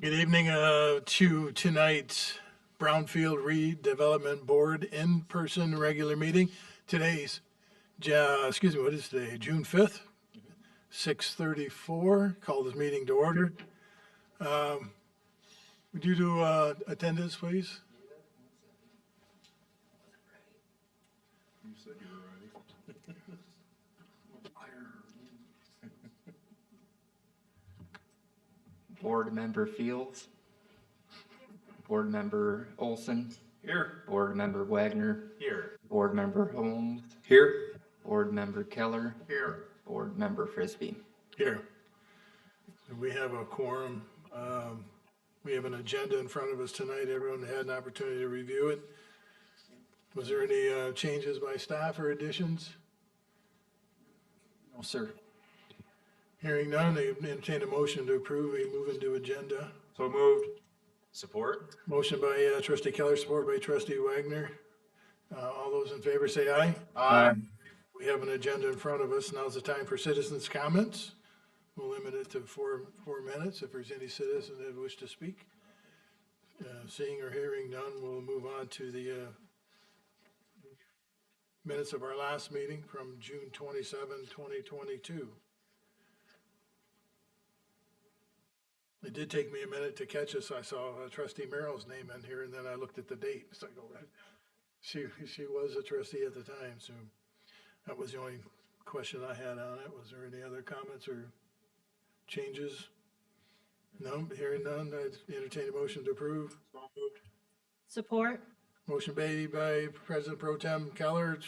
Good evening to tonight's Brownfield Redevelopment Board in-person regular meeting. Today's, what is today, June 5th, 6:34. Call this meeting to order. Would you do attendance, please? You said you were ready. Board Member Fields. Board Member Olson. Here. Board Member Wagner. Here. Board Member Holmes. Here. Board Member Keller. Here. Board Member Frisbee. Here. We have a quorum. We have an agenda in front of us tonight. Everyone had an opportunity to review it. Was there any changes by staff or additions? No, sir. Hearing none, I entertain a motion to approve. We move into agenda. So moved. Support. Motion by trustee Keller, support by trustee Wagner. All those in favor say aye. Aye. We have an agenda in front of us. Now's the time for citizens' comments. We'll limit it to four minutes if there's any citizen that wish to speak. Seeing or hearing none, we'll move on to the minutes of our last meeting from June 27, 2022. It did take me a minute to catch us. I saw trustee Merrill's name in here, and then I looked at the date. It's like, oh, she was a trustee at the time, so that was the only question I had on it. Was there any other comments or changes? No, hearing none, I entertain a motion to approve. Support. Motion made by President Pro Tem Keller,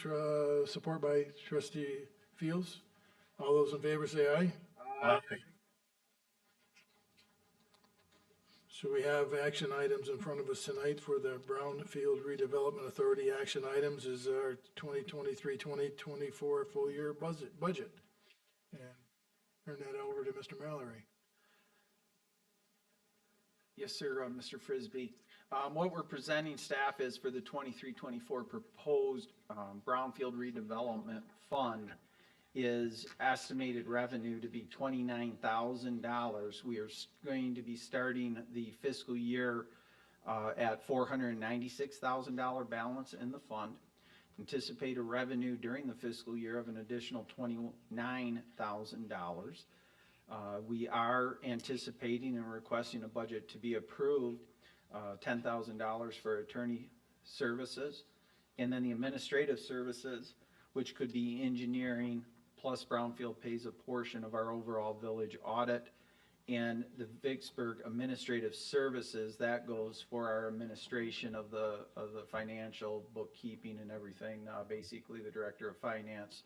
support by trustee Fields. All those in favor say aye. Aye. So we have action items in front of us tonight for the Brownfield Redevelopment Authority. Action items is our 2023-2024 full year budget. And turn that over to Mr. Mallory. Yes, sir, Mr. Frisbee. What we're presenting staff is for the 23-24 proposed Brownfield Redevelopment Fund is estimated revenue to be $29,000. We are going to be starting the fiscal year at $496,000 balance in the fund. Anticipate a revenue during the fiscal year of an additional $29,000. We are anticipating and requesting a budget to be approved, $10,000 for attorney services, and then the administrative services, which could be engineering, plus Brownfield pays a portion of our overall village audit, and the Vicksburg administrative services, that goes for our administration of the financial bookkeeping and everything, basically the director of finance,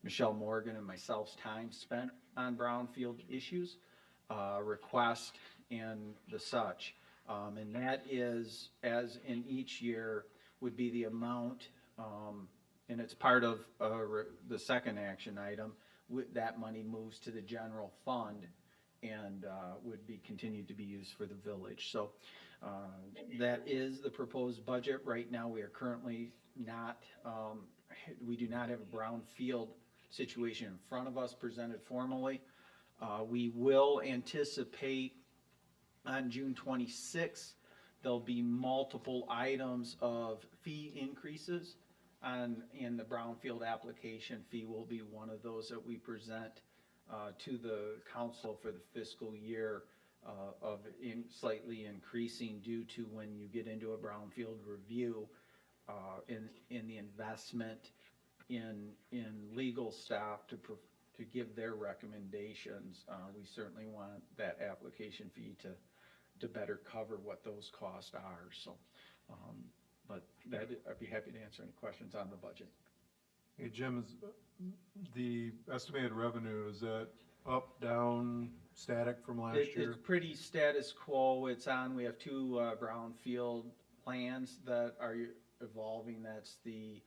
Michelle Morgan and myself's time spent on Brownfield issues, request and the such. And that is, as in each year, would be the amount, and it's part of the second action item. That money moves to the general fund and would be continued to be used for the village. So that is the proposed budget. Right now, we are currently not, we do not have a Brownfield situation in front of us presented formally. We will anticipate on June 26th, there'll be multiple items of fee increases. And the Brownfield application fee will be one of those that we present to the council for the fiscal year of slightly increasing due to when you get into a Brownfield review in the investment in legal staff to give their recommendations. We certainly want that application fee to better cover what those costs are. So. But I'd be happy to answer any questions on the budget. Hey, Jim, is the estimated revenue, is that up, down, static from last year? It's pretty status quo. We have two Brownfield plans that are evolving. That's the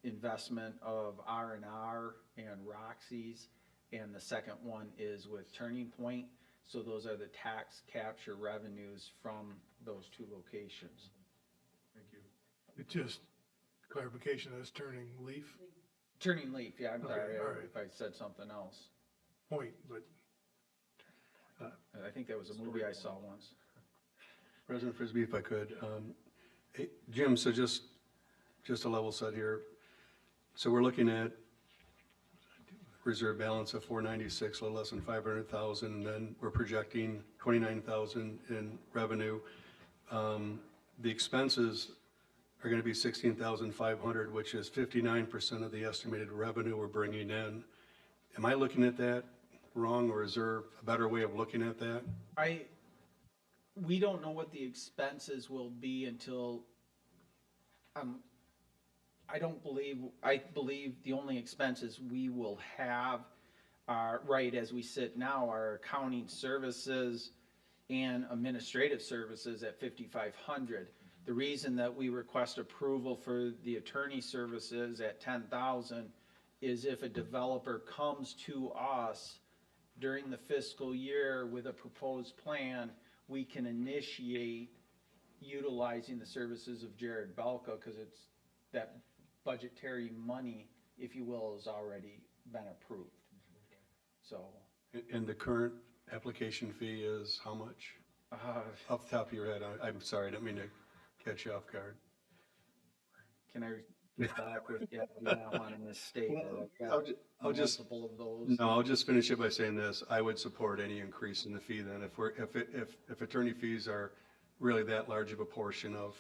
investment of R&R and Roxy's, and the second one is with Turning Point. So those are the tax capture revenues from those two locations. Thank you. It's just clarification as turning leaf Turning Leaf, yeah, I'm Okay, sorry all right. if I said something else. point, but I think that was a movie I saw once. President Frisbee, if I could, hey, Jim, so just a level set here. So we're looking at reserve balance of 496, a little less than 500,000, and then we're projecting 29,000 in revenue. The expenses are gonna be 16,500, which is 59% of the estimated revenue we're bringing in. Am I looking at that wrong, or is there a better way of looking at that? We don't know what the expenses will be until, I believe the only expenses we will have are, right as we sit now, are accounting services and administrative services at 5,500. The reason that we request approval for the attorney services at 10,000 is if a developer comes to us during the fiscal year with a proposed plan, we can initiate utilizing the services of Jared Belka, because it's that budgetary money, if you will, has already been approved. So, And the current application fee is how much? Off the top of your head, I'm sorry, I didn't mean to catch you off guard. can I get back with, yeah, I don't want to misstate that. I've got I'll just, multiple of those. no, I'll just finish it by saying this. I would support any increase in the fee then. If attorney fees are really that large of a portion of,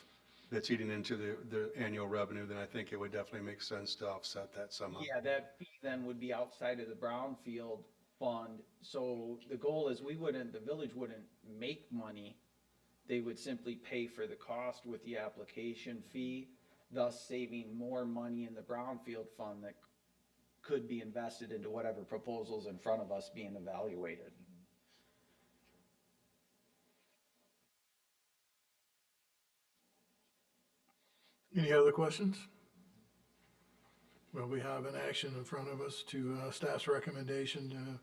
that's eating into the annual revenue, then I think it would definitely make sense to offset that somehow. Yeah, that fee then would be outside of the Brownfield fund. So the goal is the village wouldn't make money. They would simply pay for the cost with the application fee, thus saving more money in the Brownfield fund that could be invested into whatever proposals in front of us being evaluated. Any other questions? Well, we have an action in front of us to staff's recommendation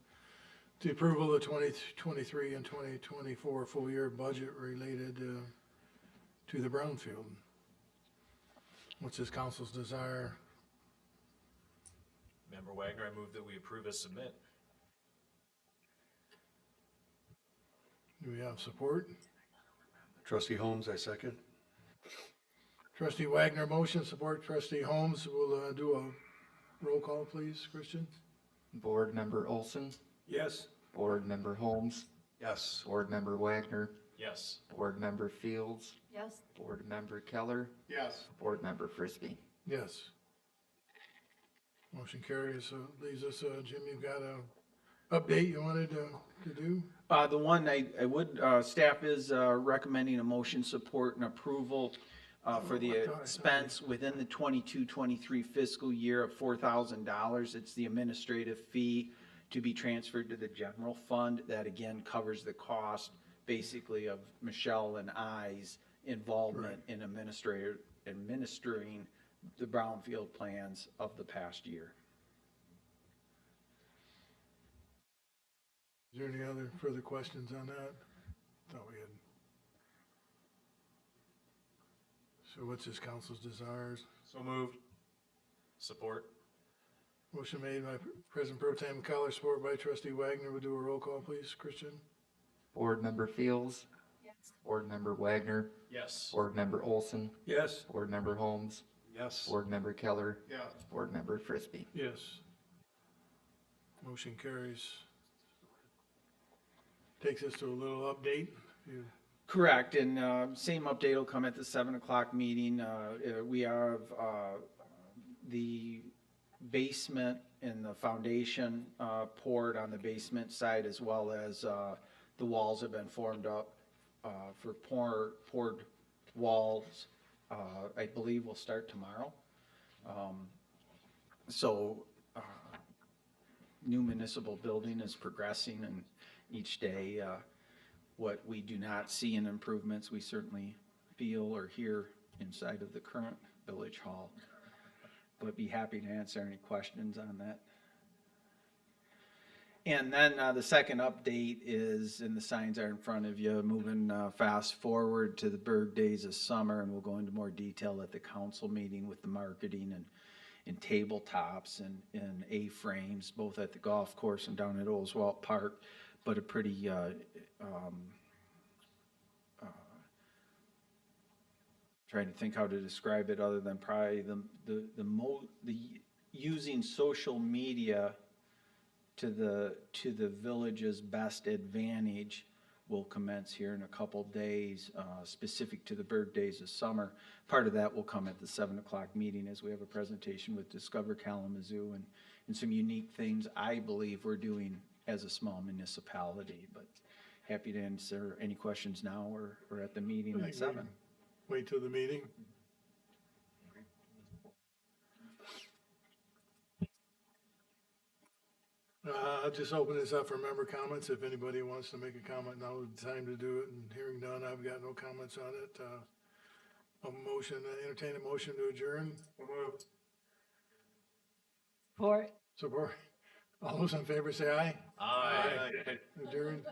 to approval of 2023 and 2024 full year budget related to the Brownfield. What's this council's desire? Member Wagner, I move that we approve as submit. Do we have support? Trustee Holmes, I second. Trustee Wagner motion, support trustee Holmes. We'll do a roll call, please, Christian. Board Member Olson, Yes. Board Member Holmes, Yes. Board Member Wagner, Yes. Board Member Fields, Yes. Board Member Keller, Yes. Board Member Frisbee. Yes. Motion carries. Leaves us, Jim, you've got a update you wanted to do? The one I would, staff is recommending a motion support and approval for the expense within the 22-23 fiscal year of $4,000. It's the administrative fee to be transferred to the general fund. That again covers the cost basically of Michelle and I's involvement in administering the Brownfield plans of the past year. Is there any other further questions on that? Thought we had. So what's this council's desires? So moved. Support. Motion made by President Pro Tem Keller, support by trustee Wagner. We'll do a roll call, please, Christian. Board Member Fields, Yes. Board Member Wagner, Yes. Board Member Olson, Yes. Board Member Holmes, Yes. Board Member Keller, Yeah. Board Member Frisbee. Yes. Motion carries. Takes us to a little update. Correct, and same update will come at the 7 o'clock meeting. We have the basement and the foundation poured on the basement side, as well as the walls have been formed up for poured walls. I believe will start tomorrow. So new municipal building is progressing, and each day what we do not see in improvements, we certainly feel or hear inside of the current village hall. But be happy to answer any questions on that. And then the second update is, and the signs are in front of you, moving fast forward to the Berg Days of Summer, and we'll go into more detail at the council meeting with the marketing and tabletops and A-frames, both at the golf course and down at Oswalt Park. but a pretty, trying to think how to describe it other than probably using social media to the village's best advantage will commence here in a couple days, specific to the bird days of summer. Part of that will come at the 7 o'clock meeting as we have a presentation with Discover Kalamazoo and some unique things I believe we're doing as a small municipality, but happy to answer any questions now or at the meeting I at think we 7. Wait till the meeting. I'll just open this up for member comments. If anybody wants to make a comment, now is the time to do it. And hearing none, I've got no comments on it. Entertain a motion to adjourn. Support. Support. All those in favor say aye. Aye. Adjourn.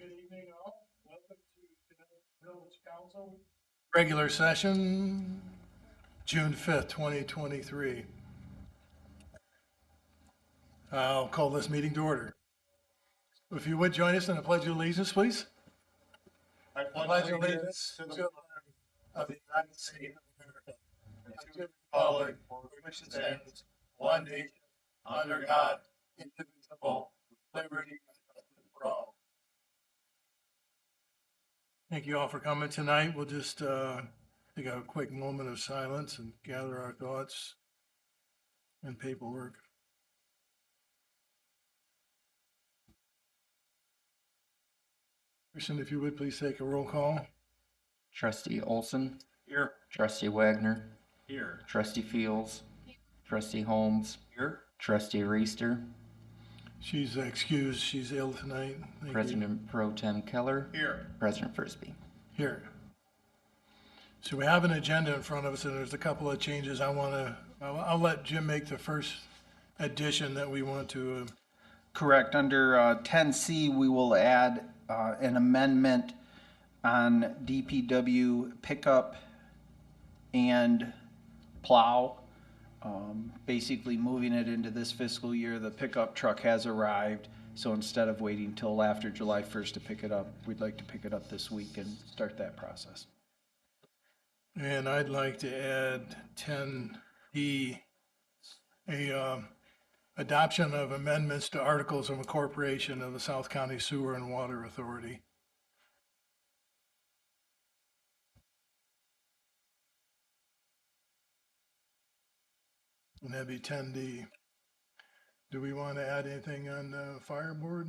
Good evening, all. Welcome to tonight's Village Council. Regular session, June 5th, 2023. I'll call this meeting to order. If you would join us in the Pledge of Allegiance, please. I pledge allegiance to the flag of the United States of America and to the republic for which it stands, one nation, under God, indivisible, with liberty and justice for all. Thank you all for coming tonight. We'll just take a quick moment of silence and gather our thoughts and paperwork. Christian, if you would please take a roll call. Trustee Olson, Here. Trustee Wagner, Here. Trustee Fields, Trustee Holmes, Here. Trustee Reister, She's excused. She's ill tonight. Thank you. President Pro Tem Keller, Here. President Frisbee. Here. So we have an agenda in front of us, and there's a couple of changes I'll let Jim make the first addition that we want to, Correct. Under 10C, we will add an amendment on DPW pickup and plow. Basically moving it into this fiscal year. The pickup truck has arrived, so instead of waiting till after July 1st to pick it up, we'd like to pick it up this week and start that process. and I'd like to add 10E, adoption of amendments to articles of incorporation of the South County Sewer and Water Authority. And that'd be 10D. Do we want to add anything on the fire board?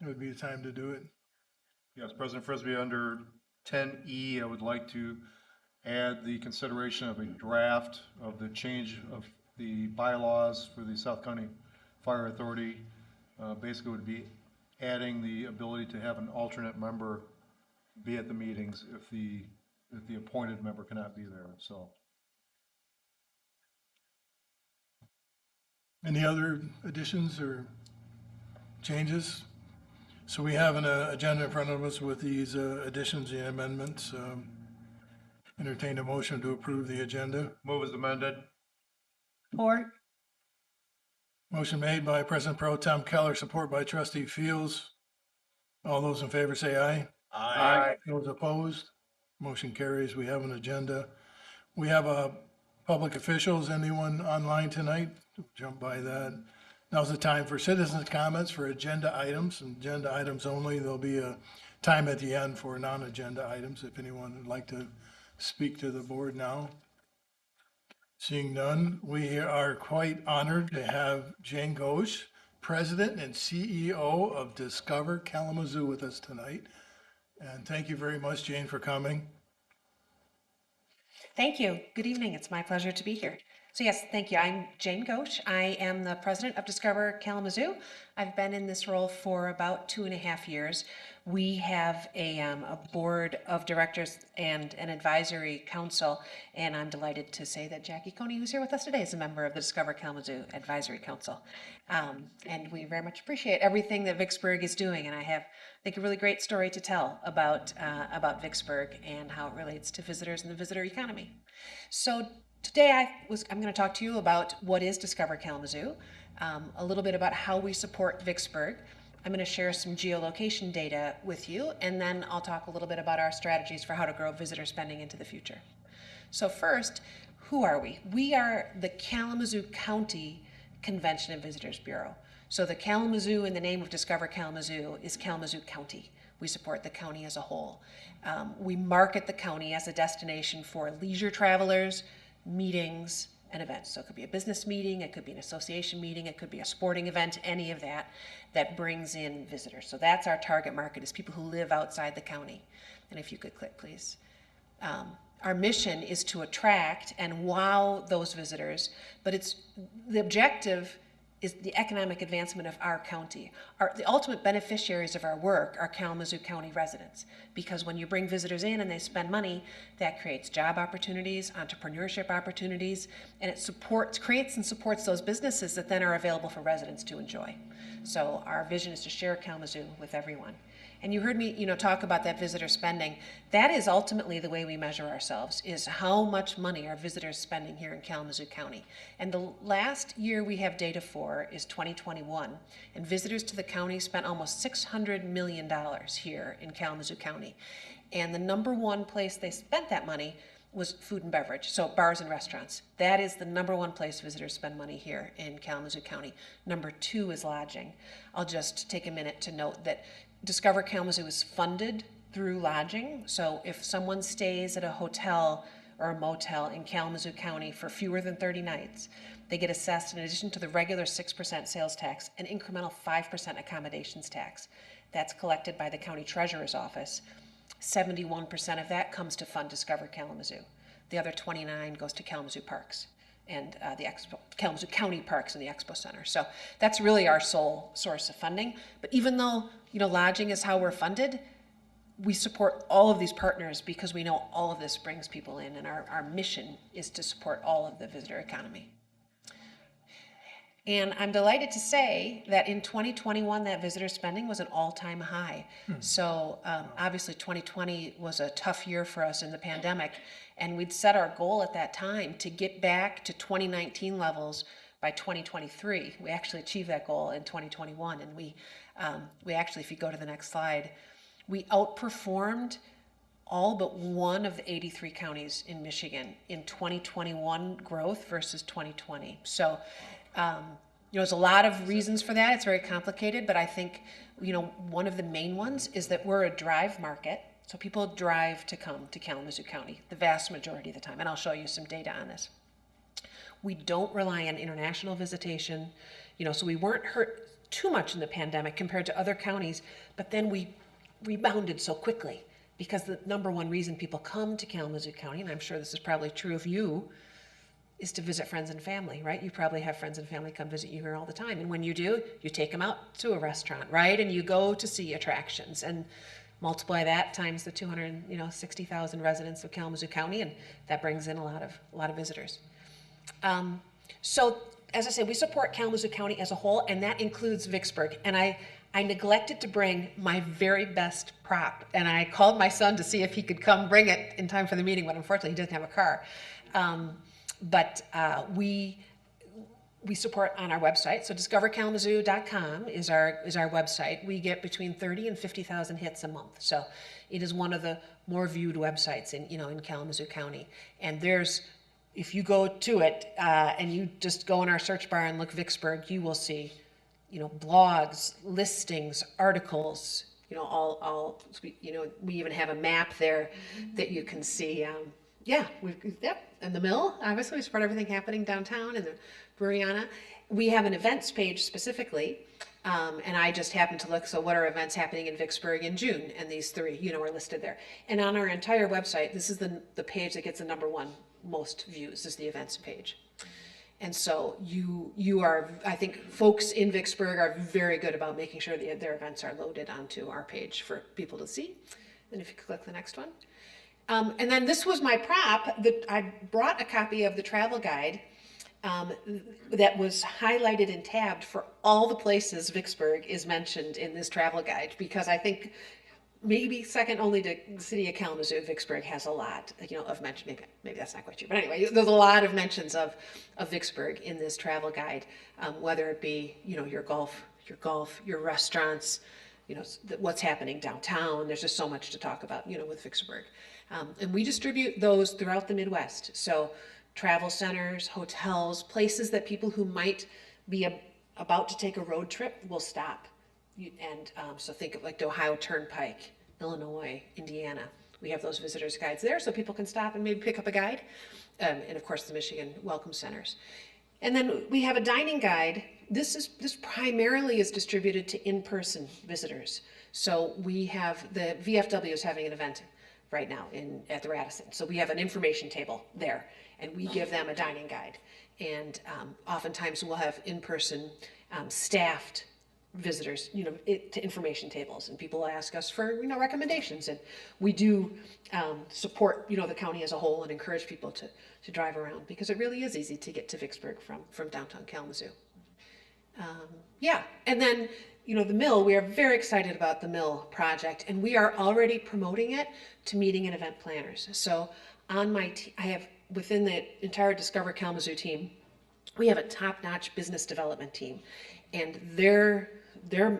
It would be the time to do it. Yes, President Frisbee, under 10E, I would like to add the consideration of a draft of the change of the bylaws for the South County Fire Authority. Basically would be adding the ability to have an alternate member be at the meetings if the appointed member cannot be there, so. Any other additions or changes? So we have an agenda in front of us with these additions and amendments. Entertain a motion to approve the agenda. Move as amended. Support. Motion made by President Pro Tem Keller, support by Trustee Fields. All those in favor say aye. Aye. Those opposed? Motion carries. We have an agenda. We have public officials. Anyone online tonight? Jump by that. Now's the time for citizens' comments for agenda items, and agenda items only. There'll be a time at the end for non-agenda items if anyone would like to speak to the board now. Seeing none, we are quite honored to have Jane Ghosh, President and CEO of Discover Kalamazoo, with us tonight. And thank you very much, Jane, for coming. Thank you. Good evening. It's my pleasure to be here. So yes, thank you. I'm Jane Ghosh. I am the president of Discover Kalamazoo. I've been in this role for about 2.5 years. We have a board of directors and an advisory council, and I'm delighted to say that Jackie Coney, who's here with us today, is a member of the Discover Kalamazoo Advisory Council. And we very much appreciate everything that Vicksburg is doing, and I think, a really great story to tell about Vicksburg and how it relates to visitors and the visitor economy. So today I'm going to talk to you about what is Discover Kalamazoo, a little bit about how we support Vicksburg. I'm going to share some geolocation data with you, and then I'll talk a little bit about our strategies for how to grow visitor spending into the future. So first, who are we? We are the Kalamazoo County Convention and Visitors Bureau. So the Kalamazoo in the name of Discover Kalamazoo is Kalamazoo County. We support the county as a whole. We market the county as a destination for leisure travelers, meetings, and events. So it could be a business meeting, it could be an association meeting, it could be a sporting event, any of that brings in visitors. So that's our target market, is people who live outside the county. And if you could click, please. Our mission is to attract and wow those visitors, but the objective is the economic advancement of our county. The ultimate beneficiaries of our work are Kalamazoo County residents, because when you bring visitors in and they spend money, that creates job opportunities, entrepreneurship opportunities, and it creates and supports those businesses that then are available for residents to enjoy. So our vision is to share Kalamazoo with everyone. And you heard me, talk about that visitor spending. That is ultimately the way we measure ourselves, is how much money are visitors spending here in Kalamazoo County. And the last year we have data for is 2021, and visitors to the county spent almost $600 million here in Kalamazoo County. And the number one place they spent that money was food and beverage, so bars and restaurants. That is the number one place visitors spend money here in Kalamazoo County. Number two is lodging. I'll just take a minute to note that Discover Kalamazoo is funded through lodging. So if someone stays at a hotel or a motel in Kalamazoo County for fewer than 30 nights, they get assessed, in addition to the regular 6% sales tax, an incremental 5% accommodations tax. That's collected by the county treasurer's office. 71% of that comes to fund Discover Kalamazoo. The other 29 goes to Kalamazoo Parks and Kalamazoo County Parks and the Expo Center. So that's really our sole source of funding. But even though lodging is how we're funded, we support all of these partners because we know all of this brings people in, and our mission is to support all of the visitor economy. And I'm delighted to say that in 2021, that visitor spending was an all-time high. So obviously 2020 was a tough year for us in the pandemic, and we'd set our goal at that time to get back to 2019 levels by 2023. We actually achieved that goal in 2021, and we actually, if you go to the next slide, we outperformed all but one of the 83 counties in Michigan in 2021 growth versus 2020. So there's a lot of reasons for that. It's very complicated, but I think one of the main ones is that we're a drive market. So people drive to come to Kalamazoo County the vast majority of the time, and I'll show you some data on this. We don't rely on international visitation, so we weren't hurt too much in the pandemic compared to other counties, but then we rebounded so quickly because the number one reason people come to Kalamazoo County, and I'm sure this is probably true of you, is to visit friends and family, right? You probably have friends and family come visit you here all the time. And when you do, you take them out to a restaurant, right? And you go to see attractions and multiply that times the 260,000 residents of Kalamazoo County, and that brings in a lot of visitors. So as I said, we support Kalamazoo County as a whole, and that includes Vicksburg. And I neglected to bring my very best prop, and I called my son to see if he could come bring it in time for the meeting, but unfortunately he doesn't have a car. But we support on our website. So discoverkalamazoo.com is our website. We get between 30 and 50,000 hits a month. So it is one of the more viewed websites in Kalamazoo County. And if you go to it and you just go in our search bar and look Vicksburg, you will see, blogs, listings, articles, we even have a map there that you can see. And the mill, obviously, we support everything happening downtown and the Breweryana. We have an events page specifically, and I just happened to look, so what are events happening in Vicksburg in June? And these three, are listed there. And on our entire website, this is the page that gets the number one most views, is the events page. And so you are, I think folks in Vicksburg are very good about making sure that their events are loaded onto our page for people to see. And if you click the next one. And then this was my prop. I brought a copy of the travel guide that was highlighted and tabbed for all the places Vicksburg is mentioned in this travel guide, because I think maybe second only to the city of Kalamazoo, Vicksburg has a lot, of mention. Maybe that's not quite true, but anyway, there's a lot of mentions of Vicksburg in this travel guide, whether it be your golf, your restaurants, what's happening downtown. There's just so much to talk about, with Vicksburg. And we distribute those throughout the Midwest. So travel centers, hotels, places that people who might be about to take a road trip will stop. So think of like the Ohio Turnpike, Illinois, Indiana. We have those visitors guides there so people can stop and maybe pick up a guide. And of course the Michigan Welcome Centers. And then we have a dining guide. This primarily is distributed to in-person visitors. So we have the VFW is having an event right now at the Radisson. So we have an information table there, and we give them a dining guide. And oftentimes we'll have in-person staffed visitors, to information tables, and people ask us for, recommendations, and we do support, the county as a whole and encourage people to drive around, because it really is easy to get to Vicksburg from downtown Kalamazoo. Yeah, and then, the mill, we are very excited about the mill project, and we are already promoting it to meeting and event planners. So on my I have, within the entire Discover Kalamazoo team, we have a top-notch business development team, and their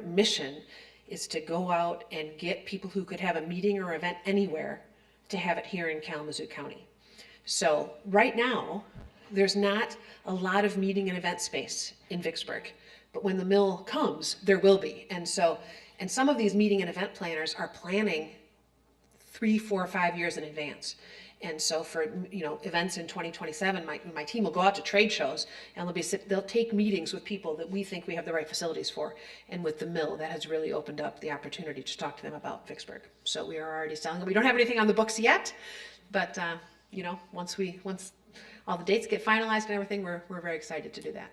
mission is to go out and get people who could have a meeting or event anywhere to have it here in Kalamazoo County. So right now, there's not a lot of meeting and event space in Vicksburg, but when the mill comes, there will be. And some of these meeting and event planners are planning 3, 4, 5 years in advance. And so for, events in 2027, my team will go out to trade shows, and they'll take meetings with people that we think we have the right facilities for. And with the mill, that has really opened up the opportunity to talk to them about Vicksburg. So we are already selling them. We don't have anything on the books yet, but, once all the dates get finalized and everything, we're very excited to do that.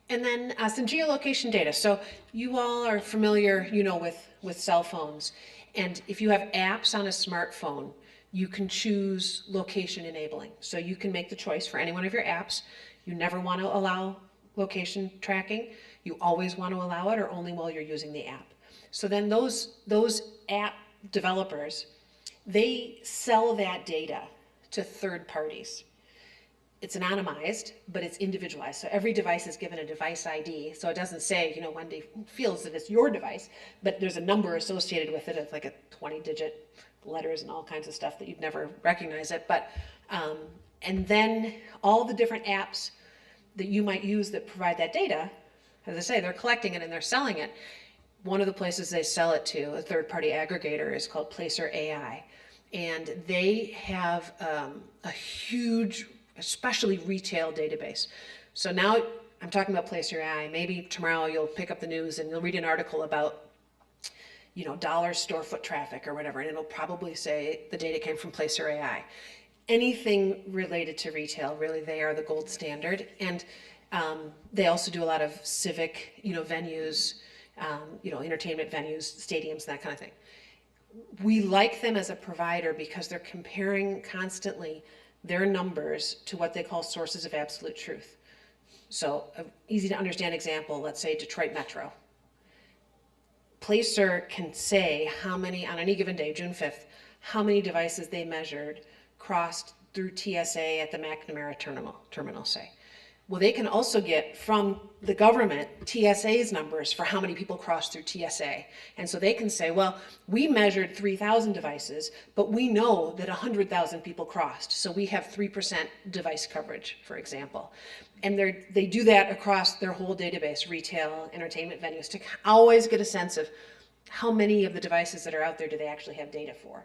And then some geolocation data. So you all are familiar, with cell phones. And if you have apps on a smartphone, you can choose location enabling. So you can make the choice for any one of your apps. You never want to allow location tracking. You always want to allow it, or only while you're using the app. So then those app developers, they sell that data to third parties. It's anonymized, but it's individualized. So every device is given a device ID. So it doesn't say, Wendy feels that it's your device, but there's a number associated with it. It's like a 20-digit letters and all kinds of stuff that you'd never recognize it. But, and then all the different apps that you might use that provide that data, as I say, they're collecting it and they're selling it. One of the places they sell it to, a third-party aggregator, is called Placer AI. And they have a huge, especially retail database. So now I'm talking about Placer AI. Maybe tomorrow you'll pick up the news and you'll read an article about, dollar store foot traffic or whatever, and it'll probably say the data came from Placer AI. Anything related to retail, really, they are the gold standard. And they also do a lot of civic, venues, entertainment venues, stadiums, that kind of thing. We like them as a provider because they're comparing constantly their numbers to what they call sources of absolute truth. So an easy to understand example, let's say Detroit Metro. Placer can say how many, on any given day, June 5th, how many devices they measured crossed through TSA at the McNamara terminal, say. Well, they can also get from the government TSA's numbers for how many people crossed through TSA. And so they can say, well, we measured 3,000 devices, but we know that 100,000 people crossed. So we have 3% device coverage, for example. And they do that across their whole database, retail, entertainment venues, to always get a sense of how many of the devices that are out there do they actually have data for.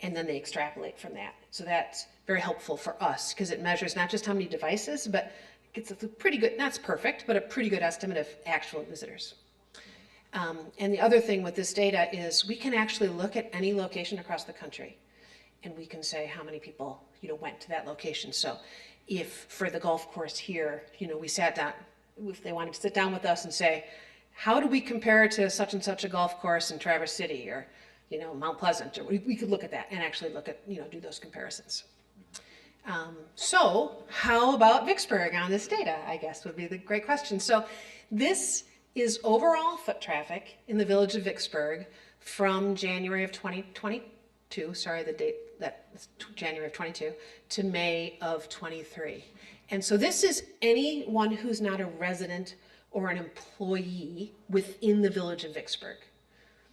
And then they extrapolate from that. So that's very helpful for us, because it measures not just how many devices, but it's a pretty good, not perfect, but a pretty good estimate of actual visitors. And the other thing with this data is we can actually look at any location across the country, and we can say how many people, went to that location. So if for the golf course here, we sat down, if they wanted to sit down with us and say, how do we compare to such and such a golf course in Traverse City or, Mount Pleasant, or we could look at that and actually look at, do those comparisons. So how about Vicksburg on this data, I guess would be the great question. So this is overall foot traffic in the village of Vicksburg from January of 2022, sorry, the date, that's January of 22, to May of 23. And so this is anyone who's not a resident or an employee within the village of Vicksburg.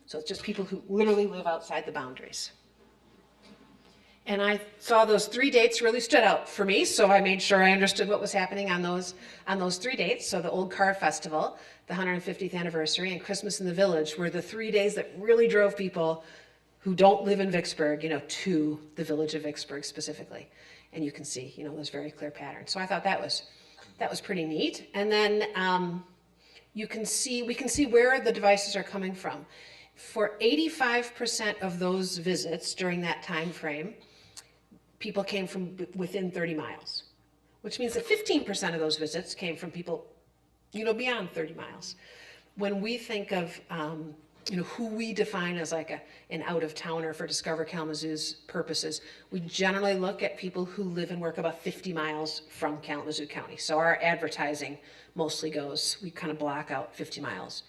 So it's just people who literally live outside the boundaries. And I saw those 3 dates really stood out for me, so I made sure I understood what was happening on those 3 dates. So the Old Car Festival, the 150th anniversary, and Christmas in the Village were the 3 days that really drove people who don't live in Vicksburg, to the village of Vicksburg specifically. And you can see, those very clear patterns. So I thought that was pretty neat. And then we can see where the devices are coming from. For 85% of those visits during that time frame, people came from within 30 miles, which means that 15% of those visits came from people, beyond 30 miles. When we think of, who we define as like an out-of-towner for Discover Kalamazoo's purposes, we generally look at people who live and work about 50 miles from Kalamazoo County. So our advertising mostly goes, we kind of block out 50 miles.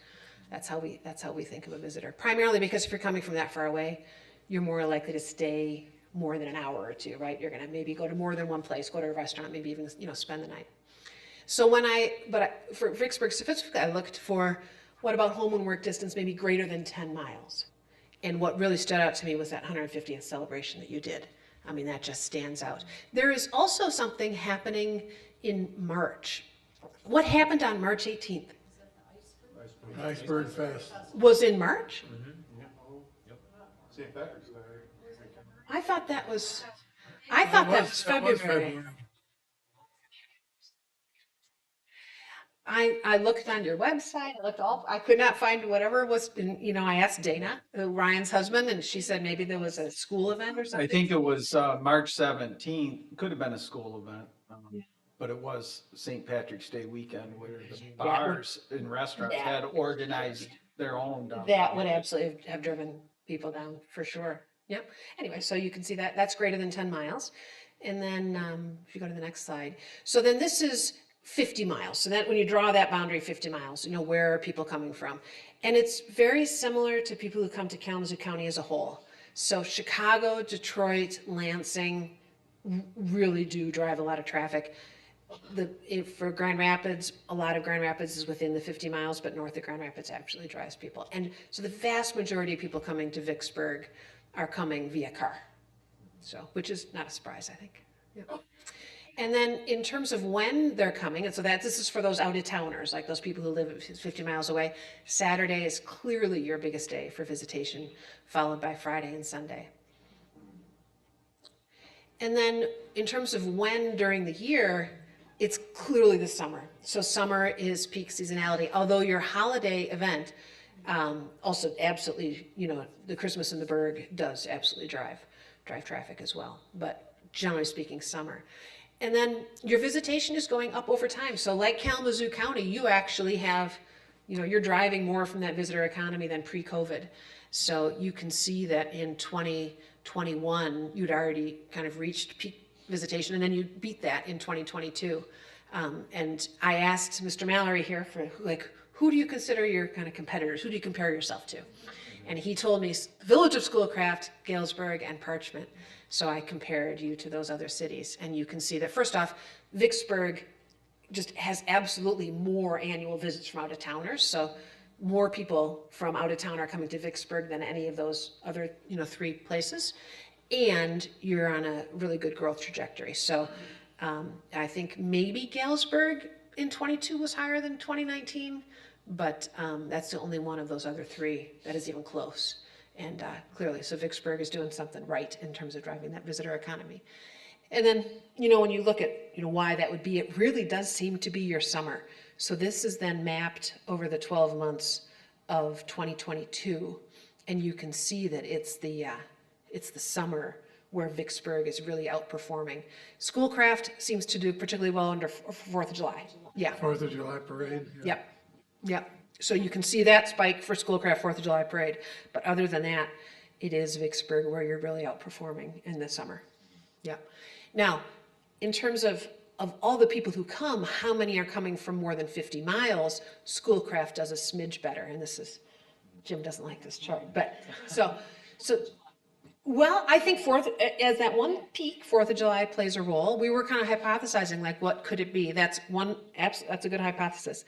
That's how we think of a visitor. Primarily because if you're coming from that far away, you're more likely to stay more than an hour or two, right? You're gonna maybe go to more than one place, go to a restaurant, maybe even, spend the night. So for Vicksburg specifically, I looked for what about home and work distance, maybe greater than 10 miles. And what really stood out to me was that 150th celebration that you did. I mean, that just stands out. There is also something happening in March. What happened on March 18th? Iceberg Fest. Was in March? St. Patrick's Day. I thought that was February. I looked on your website, I could not find whatever was, I asked Dana, Ryan's husband, and she said maybe there was a school event or I something. think it was March 17th, could have been a school event, but it was St. Patrick's Day weekend where the bars and restaurants had organized their own. That would absolutely have driven people down, for sure. Yep. Anyway, so you can see that, that's greater than 10 miles. And then if you go to the next slide. So then this is 50 miles. So that when you draw that boundary 50 miles, where are people coming from? And it's very similar to people who come to Kalamazoo County as a whole. So Chicago, Detroit, Lansing really do drive a lot of traffic. For Grand Rapids, a lot of Grand Rapids is within the 50 miles, but north of Grand Rapids actually drives people. And so the vast majority of people coming to Vicksburg are coming via car. So, which is not a surprise, I think. Yeah. And then in terms of when they're coming, and so this is for those out-of-towners, like those people who live 50 miles away, Saturday is clearly your biggest day for visitation, followed by Friday and Sunday. And then in terms of when during the year, it's clearly the summer. So summer is peak seasonality, although your holiday event also absolutely, the Christmas in the Berg does absolutely drive traffic as well. But generally speaking, summer. And then your visitation is going up over time. So like Kalamazoo County, you actually have, you're driving more from that visitor economy than pre-COVID. So you can see that in 2021, you'd already kind of reached peak visitation, and then you beat that in 2022. And I asked Mr. Mallory here for who do you consider your kind of competitors? Who do you compare yourself to? And he told me Village of Schoolcraft, Galesburg, and Parchment. So I compared you to those other cities. And you can see that first off, Vicksburg just has absolutely more annual visits from out of towners. So more people from out of town are coming to Vicksburg than any of those other, 3 places. And you're on a really good growth trajectory. So I think maybe Galesburg in 22 was higher than 2019, but that's the only one of those other 3 that is even close. And clearly, so Vicksburg is doing something right in terms of driving that visitor economy. And then, when you look at, why that would be, it really does seem to be your summer. So this is then mapped over the 12 months of 2022. And you can see that it's the summer where Vicksburg is really outperforming. Schoolcraft seems to do particularly well under 4th of July. Yeah. 4th of July parade. Yeah. Yep. So you can see that spike for Schoolcraft 4th of July parade. But other than that, it is Vicksburg where you're really outperforming in the summer. Yep. Now, in terms of all the people who come, how many are coming from more than 50 miles? Schoolcraft does a smidge better. And Jim doesn't like this chart, but well, I think as that one peak, 4th of July plays a role. We were kind of hypothesizing, what could it be? That's a good hypothesis.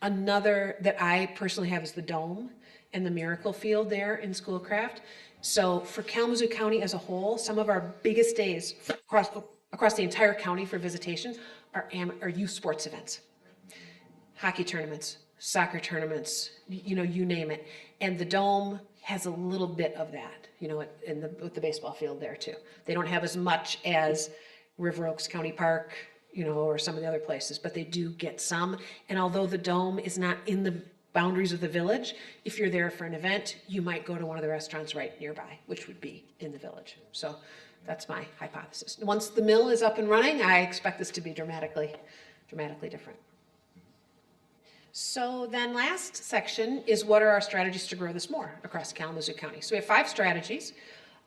Another that I personally have is the Dome and the Miracle Field there in Schoolcraft. So for Kalamazoo County as a whole, some of our biggest days across the entire county for visitation are youth sports events, hockey tournaments, soccer tournaments, you name it. And the Dome has a little bit of that, with the baseball field there too. They don't have as much as River Oaks County Park, or some of the other places, but they do get some. And although the Dome is not in the boundaries of the village. If you're there for an event, you might go to one of the restaurants right nearby, which would be in the village. So that's my hypothesis. Once the mill is up and running, I expect this to be dramatically different. So then last section is what are our strategies to grow this more across Kalamazoo County? So we have 5 strategies.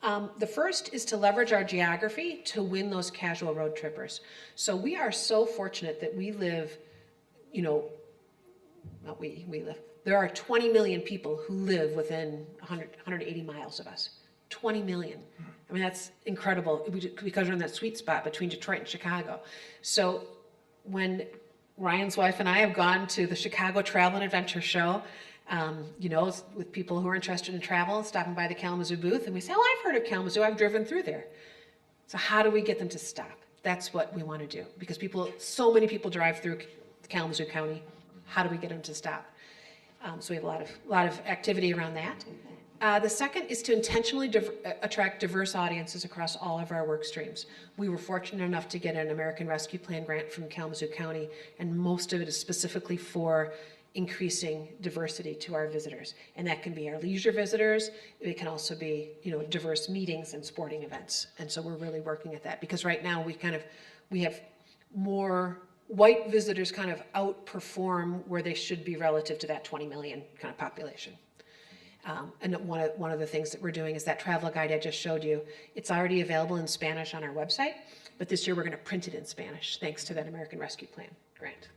The first is to leverage our geography to win those casual road trippers. So we are so fortunate that we live, not we live, there are 20 million people who live within 180 miles of us. 20 million. I mean, that's incredible because we're in that sweet spot between Detroit and Chicago. So when Ryan's wife and I have gone to the Chicago Travel and Adventure Show, with people who are interested in travel, stopping by the Kalamazoo booth, and we say, oh, I've heard of Kalamazoo, I've driven through there. So how do we get them to stop? That's what we want to do, because so many people drive through Kalamazoo County. How do we get them to stop? So we have a lot of activity around that. The second is to intentionally attract diverse audiences across all of our work streams. We were fortunate enough to get an American Rescue Plan grant from Kalamazoo County, and most of it is specifically for increasing diversity to our visitors. And that can be our leisure visitors. It can also be, diverse meetings and sporting events. And so we're really working at that, because right now we have more white visitors kind of outperform where they should be relative to that 20 million kind of population. And one of the things that we're doing is that travel guide I just showed you. It's already available in Spanish on our website, but this year we're going to print it in Spanish, thanks to that American Rescue Plan grant.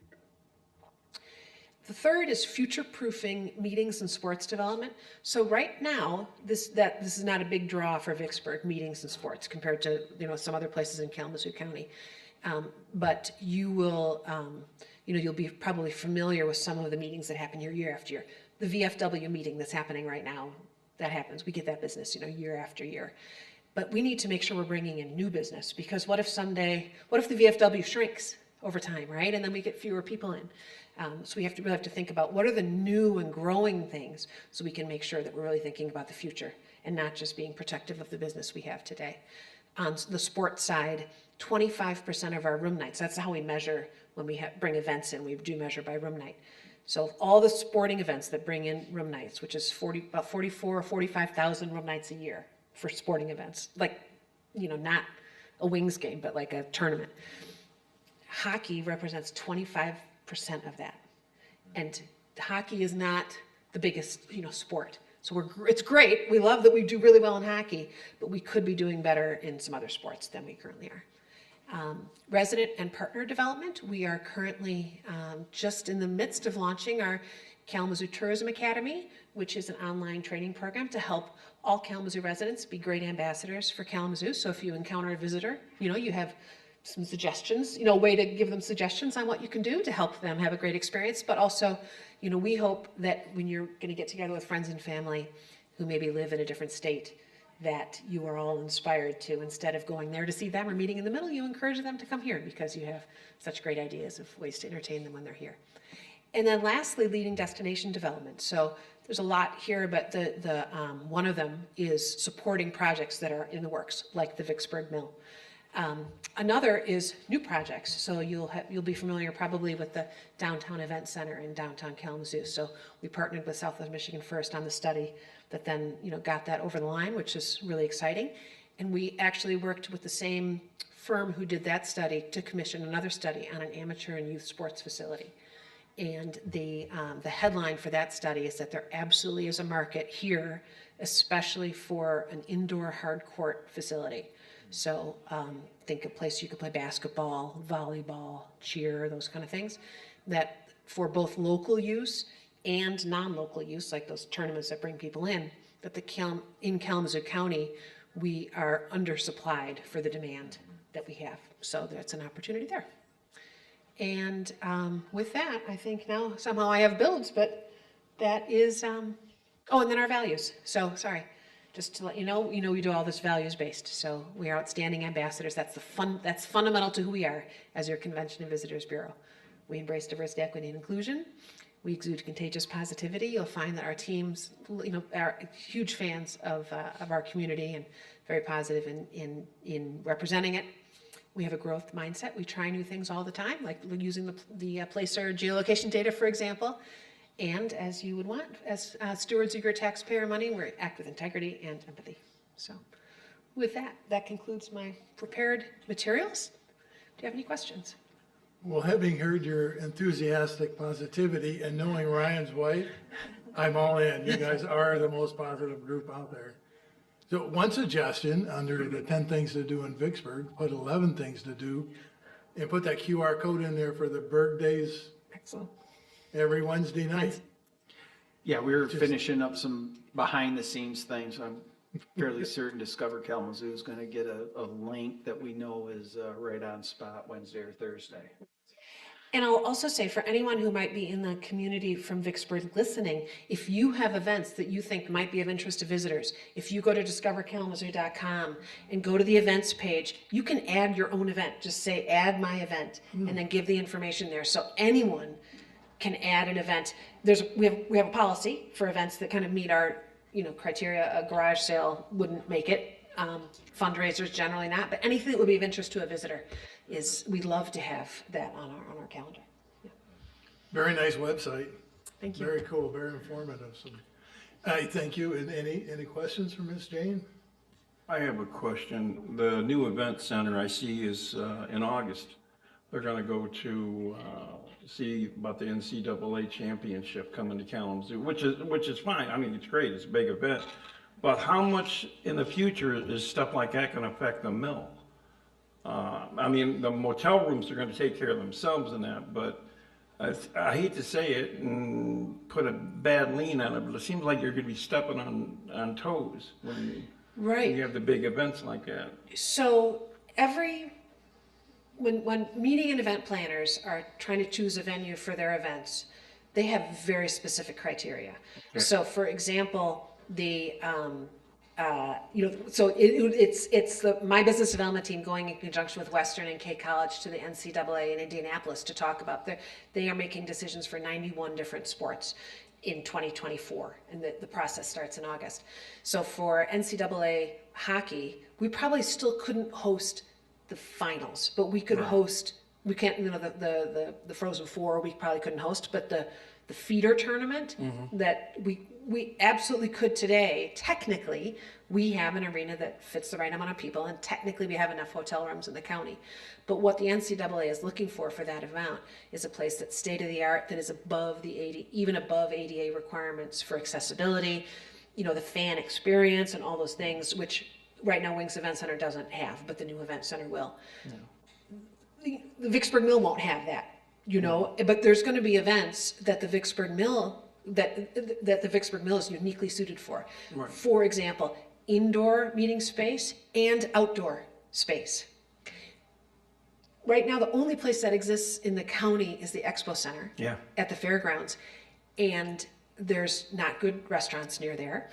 The third is future-proofing meetings and sports development. So right now, this is not a big draw for Vicksburg, meetings and sports, compared to some other places in Kalamazoo County. But you will, you'll be probably familiar with some of the meetings that happen here year after year. The VFW meeting that's happening right now, that happens. We get that business, year after year. But we need to make sure we're bringing in new business, because what if the VFW shrinks over time, right? And then we get fewer people in. So we really have to think about what are the new and growing things, so we can make sure that we're really thinking about the future and not just being protective of the business we have today. On the sports side, 25% of our room nights, that's how we measure when we bring events in, we do measure by room night. So all the sporting events that bring in room nights, which is about 44 or 45,000 room nights a year for sporting events, like, not a Wings game, but like a tournament. Hockey represents 25% of that. And hockey is not the biggest, sport. So it's great. We love that we do really well in hockey, but we could be doing better in some other sports than we currently are. Resident and partner development. We are currently just in the midst of launching our Kalamazoo Tourism Academy, which is an online training program to help all Kalamazoo residents be great ambassadors for Kalamazoo. So if you encounter a visitor, you have some suggestions, a way to give them suggestions on what you can do to help them have a great experience. But also, we hope that when you're going to get together with friends and family who maybe live in a different state, that you are all inspired to, instead of going there to see them or meeting in the middle, you encourage them to come here because you have such great ideas of ways to entertain them when they're here. And then lastly, leading destination development. So there's a lot here, but the one of them is supporting projects that are in the works, like the Vicksburg Mill. Another is new projects. So you'll be familiar probably with the Downtown Event Center in downtown Kalamazoo. So we partnered with Southwest Michigan First on the study that then got that over the line, which is really exciting. And we actually worked with the same firm who did that study to commission another study on an amateur and youth sports facility. And the headline for that study is that there absolutely is a market here, especially for an indoor hard court facility. So think a place you could play basketball, volleyball, cheer, those kind of things, that for both local use and non-local use, like those tournaments that bring people in, that in Kalamazoo County, we are undersupplied for the demand that we have. So that's an opportunity there. And with that, I think now somehow I have builds, but that is, and then our values. So, sorry. Just to let you know, we do all this values-based. So we are outstanding ambassadors. That's fundamental to who we are as your Convention and Visitors Bureau. We embrace diversity, equity, and inclusion. We exude contagious positivity. You'll find that our teams, are huge fans of our community and very positive in representing it. We have a growth mindset. We try new things all the time, like using the Placer geolocation data, for example. And as you would want, as stewards of your taxpayer money, we act with integrity and empathy. So with that, that concludes my prepared materials. Do you have any questions? Well, having heard your enthusiastic positivity and knowing Ryan's wife, I'm all in. You guys are the most positive group out there. So one suggestion, under the 10 things to do in Vicksburg, put 11 things to do, and put that QR code in there for the Berg Days Excellent. every Wednesday night. Yeah, we're finishing up some behind-the-scenes things. I'm fairly certain Discover Kalamazoo is gonna get a link that we know is right on spot Wednesday or Thursday. And I'll also say for anyone who might be in the community from Vicksburg listening, if you have events that you think might be of interest to visitors, if you go to discoverkalamazoo.com and go to the events page, you can add your own event. Just say, add my event, and then give the information there. So anyone can add an event. We have a policy for events that kind of meet our, criteria. A garage sale wouldn't make it. Fundraisers generally not, but anything that would be of interest to a visitor we'd love to have that on our calendar. Yeah. Very nice website. Thank you. Very cool, very informative. So, I thank you. And any questions for Ms. Jane? I have a question. The new event center I see is in August. They're gonna go to see about the NCAA championship coming to Kalamazoo, which is fine. I mean, it's great. It's a big event. But how much in the future is stuff like that gonna affect the mill? I mean, the motel rooms are gonna take care of themselves in that, but I hate to say it and put a bad lean on it, but it seems like you're gonna be stepping on toes when Right. you have the big events like that. So when meeting and event planners are trying to choose a venue for their events, they have very specific criteria. So for example, it's my business development team going in conjunction with Western and K College to the NCAA in Indianapolis to talk about they are making decisions for 91 different sports in 2024, and the process starts in August. So for NCAA hockey, we probably still couldn't host the finals, but we could host, we can't, the Frozen Four, we probably couldn't host, but the feeder tournament that we absolutely could today. Technically, we have an arena that fits the right amount of people, and technically we have enough hotel rooms in the county. But what the NCAA is looking for that event is a place that's state of the art, that is above even above ADA requirements for accessibility, the fan experience and all those things, which right now Wings Event Center doesn't have, but the new event center will. The Vicksburg Mill won't have that, but there's going to be events that the Vicksburg Mill that the Vicksburg Mill is uniquely suited for. Right. For example, indoor meeting space and outdoor space. Right now, the only place that exists in the county is the Expo Center at the fairgrounds, and there's not good restaurants near there.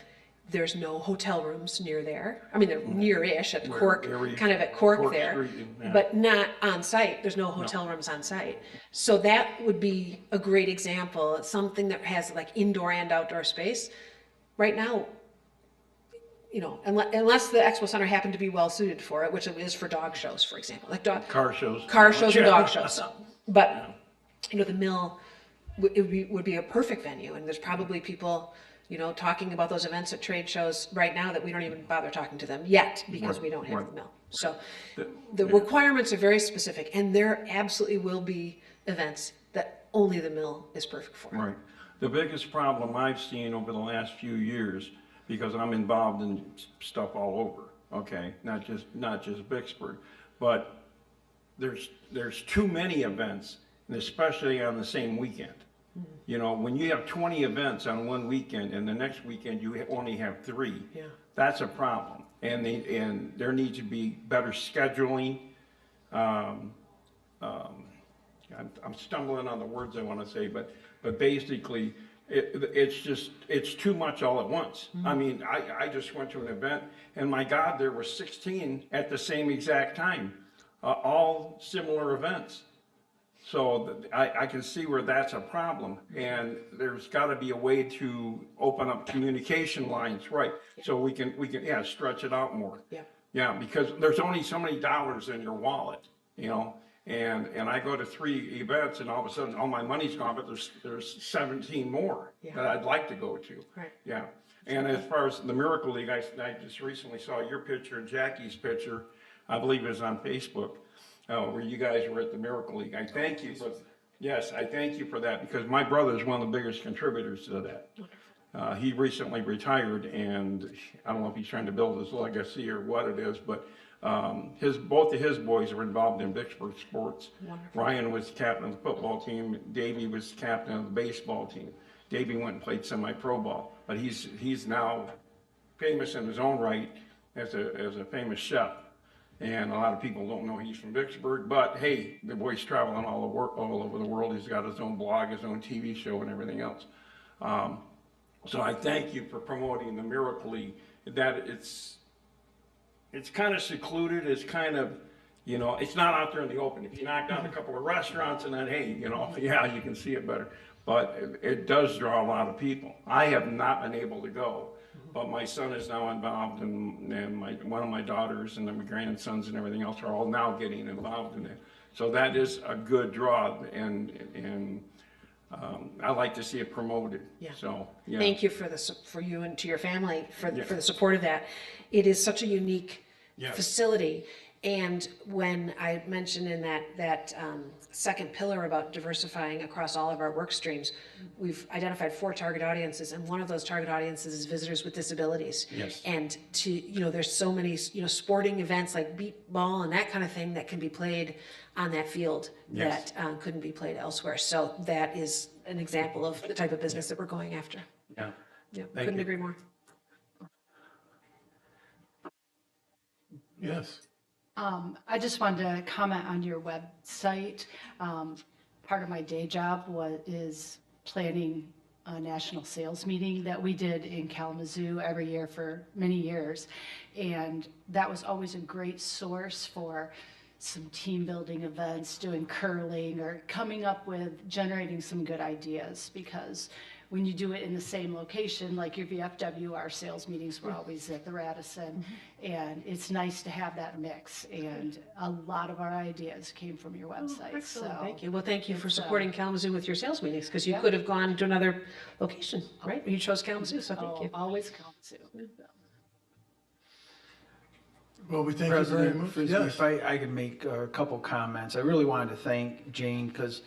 There's no hotel rooms near there. I mean, they're near-ish at Cork, kind of at Cork there, Street, yeah. but not on site. There's no hotel rooms on site. So that would be a great example, something that has like indoor and outdoor space. Right now, unless the Expo Center happened to be well suited for it, which it is for dog shows, for example, like Car shows. and dog shows. But, the mill would be a perfect venue, and there's probably people talking about those events at trade shows right now that we don't even bother talking to them yet because we don't have the mill. So the requirements are very specific, and there absolutely will be events that only the mill is perfect for. Right. The biggest problem I've seen over the last few years, because I'm involved in stuff all over, okay, not just Vicksburg, but there's too many events, and especially on the same weekend. When you have 20 events on one weekend and the next weekend you only have 3, that's a problem. And there needs to be better scheduling. I'm stumbling on the words I want to say, but basically it's too much all at once. I mean, I just went to an event and my God, there were 16 at the same exact time, all similar events. So I can see where that's a problem, and there's got to be a way to open up communication lines, right? So we can stretch it out more. Yeah, because there's only so many dollars in your wallet, And I go to 3 events and all of a sudden, all my money's gone, but there's 17 more that I'd like to go to. Right. Yeah. And as far as the Miracle League, I just recently saw your picture and Jackie's picture, I believe it was on Facebook, where you guys were at the Miracle League. I thank you for, yes, I thank you for that, because my brother is one of the biggest contributors to that. He recently retired, and I don't know if he's trying to build his legacy or what it is, but both of his boys are involved in Vicksburg sports. Wonderful. Ryan was captain of the football team. Davey was captain of the baseball team. Davey went and played semi-pro ball, but he's now famous in his own right as a famous chef. And a lot of people don't know he's from Vicksburg, but hey, the boy's traveling all over the world. He's got his own blog, his own TV show, and everything else. So I thank you for promoting the Miracle League. That it's kind of secluded. It's kind of, you know, it's not out there in the open. If you knock down a couple of restaurants and then, hey, you know, yeah, you can see it better. But it does draw a lot of people. I have not been able to go, but my son is now involved, and one of my daughters and my grandsons and everything else are all now getting involved in it. So that is a good draw, and I like to see it promoted. Yeah. So, yeah. Thank you for you and to your family for the support of that. It is such a unique Yes. facility. And when I mentioned in that second pillar about diversifying across all of our work streams, we've identified 4 target audiences, and one of those target audiences is visitors with disabilities. Yes. And there's so many, sporting events like beat ball and that kind of thing that can be played on that field Yes. that couldn't be played elsewhere. So that is an example of the type of business that we're going after. Yeah. Yeah, Thank couldn't you. agree more. Yes. I just wanted to comment on your website. Part of my day job is planning a national sales meeting that we did in Kalamazoo every year for many years. And that was always a great source for some team building events, doing curling, or coming up with generating some good ideas. Because when you do it in the same location, like your VFW, our sales meetings were always at the Radisson. And it's nice to have that mix. And a lot of our ideas came from your website. Excellent, So thank you. Well, thank you for it's, supporting Kalamazoo with your sales meetings, because you Yeah. could have gone to another location, right? You chose Kalamazoo, so thank you. always counts too. Well, we thank you very President much. Frisbee, Yes. if I could make a couple comments. I really wanted to thank Jane, because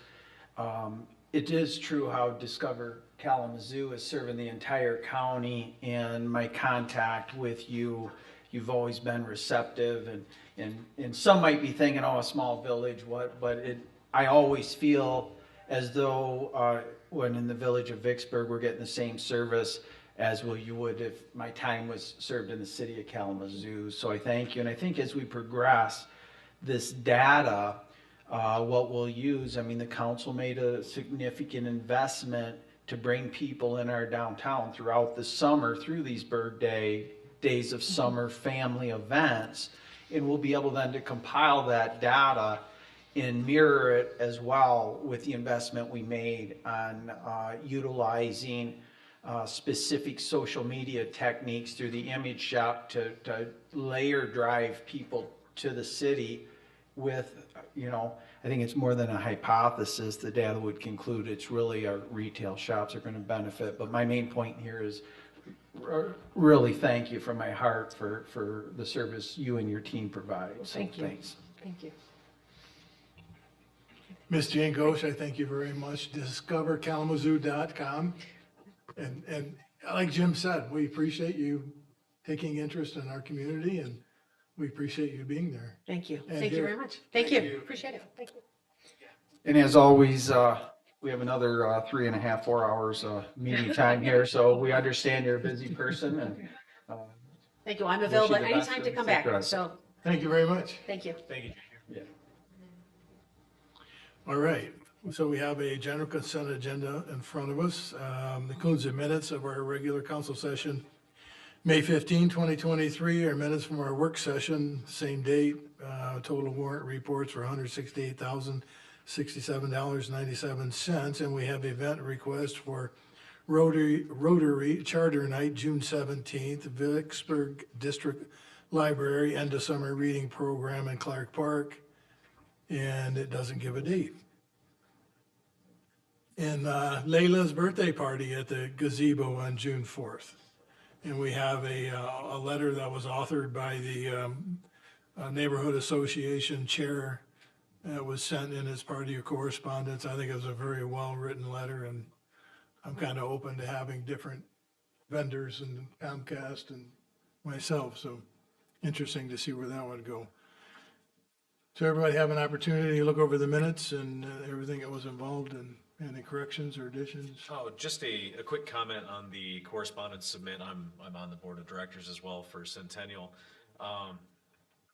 it is true how Discover Kalamazoo is serving the entire county, and my contact with you, you've always been receptive, and some might be thinking, oh, a small village, but I always feel as though when in the village of Vicksburg, we're getting the same service as you would if my time was served in the city of Kalamazoo. So I thank you. And I think as we progress this data, what we'll use, I mean, the council made a significant investment to bring people in our downtown throughout the summer through these days of summer family events. And we'll be able then to compile that data and mirror it as well with the investment we made on utilizing specific social media techniques through the image shop to layer drive people to the city with, I think it's more than a hypothesis. The data would conclude it's really our retail shops are going to benefit. But my main point here is really thank you from my heart for the service you and your team provide. So Thank you. thanks. Thank you. Ms. Jane Ghosh, I thank you very much. DiscoverKalamazoo.com. And like Jim said, we appreciate you taking interest in our community, and we appreciate you being there. Thank you. And Thank you here- very much. Thank you. Appreciate it. Thank you. And as always, we have another 3.5, 4 hours meeting time here. So we understand you're a busy person, and Thank you. I'm you available the best anytime to of come back. success. So, Thank you very much. thank you. Thank you. yeah. All right, so we have a general consent agenda in front of us. Includes the minutes of our regular council session, May 15, 2023, our minutes from our work session, same date. Total warrant reports for $168,067.97. And we have event request for Rotary Charter Night, June 17th, Vicksburg District Library, end of summer reading program in Clark Park. and it doesn't give a date. And Layla's birthday party at the gazebo on June 4th. And we have a letter that was authored by the Neighborhood Association Chair that was sent in as part of your correspondence. I think it was a very well-written letter, and I'm kind of open to having different vendors and Comcast and myself, so interesting to see where that would go. So everybody have an opportunity to look over the minutes and everything that was involved, and any corrections or additions? Oh, just a quick comment on the correspondence submit. I'm on the board of directors as well for Centennial.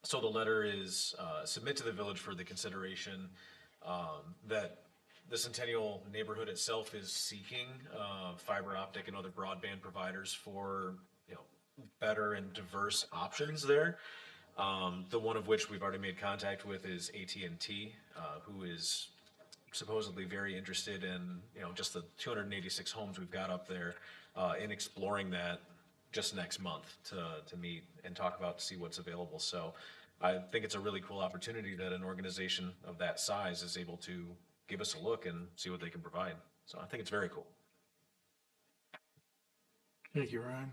So the letter is submit to the village for the consideration that the Centennial neighborhood itself is seeking fiber optic and other broadband providers for, better and diverse options there. The one of which we've already made contact with is AT&T, who is supposedly very interested in, just the 286 homes we've got up there, in exploring that just next month to meet and talk about, to see what's available. So I think it's a really cool opportunity that an organization of that size is able to give us a look and see what they can provide. So I think it's very cool. Thank you, Ryan.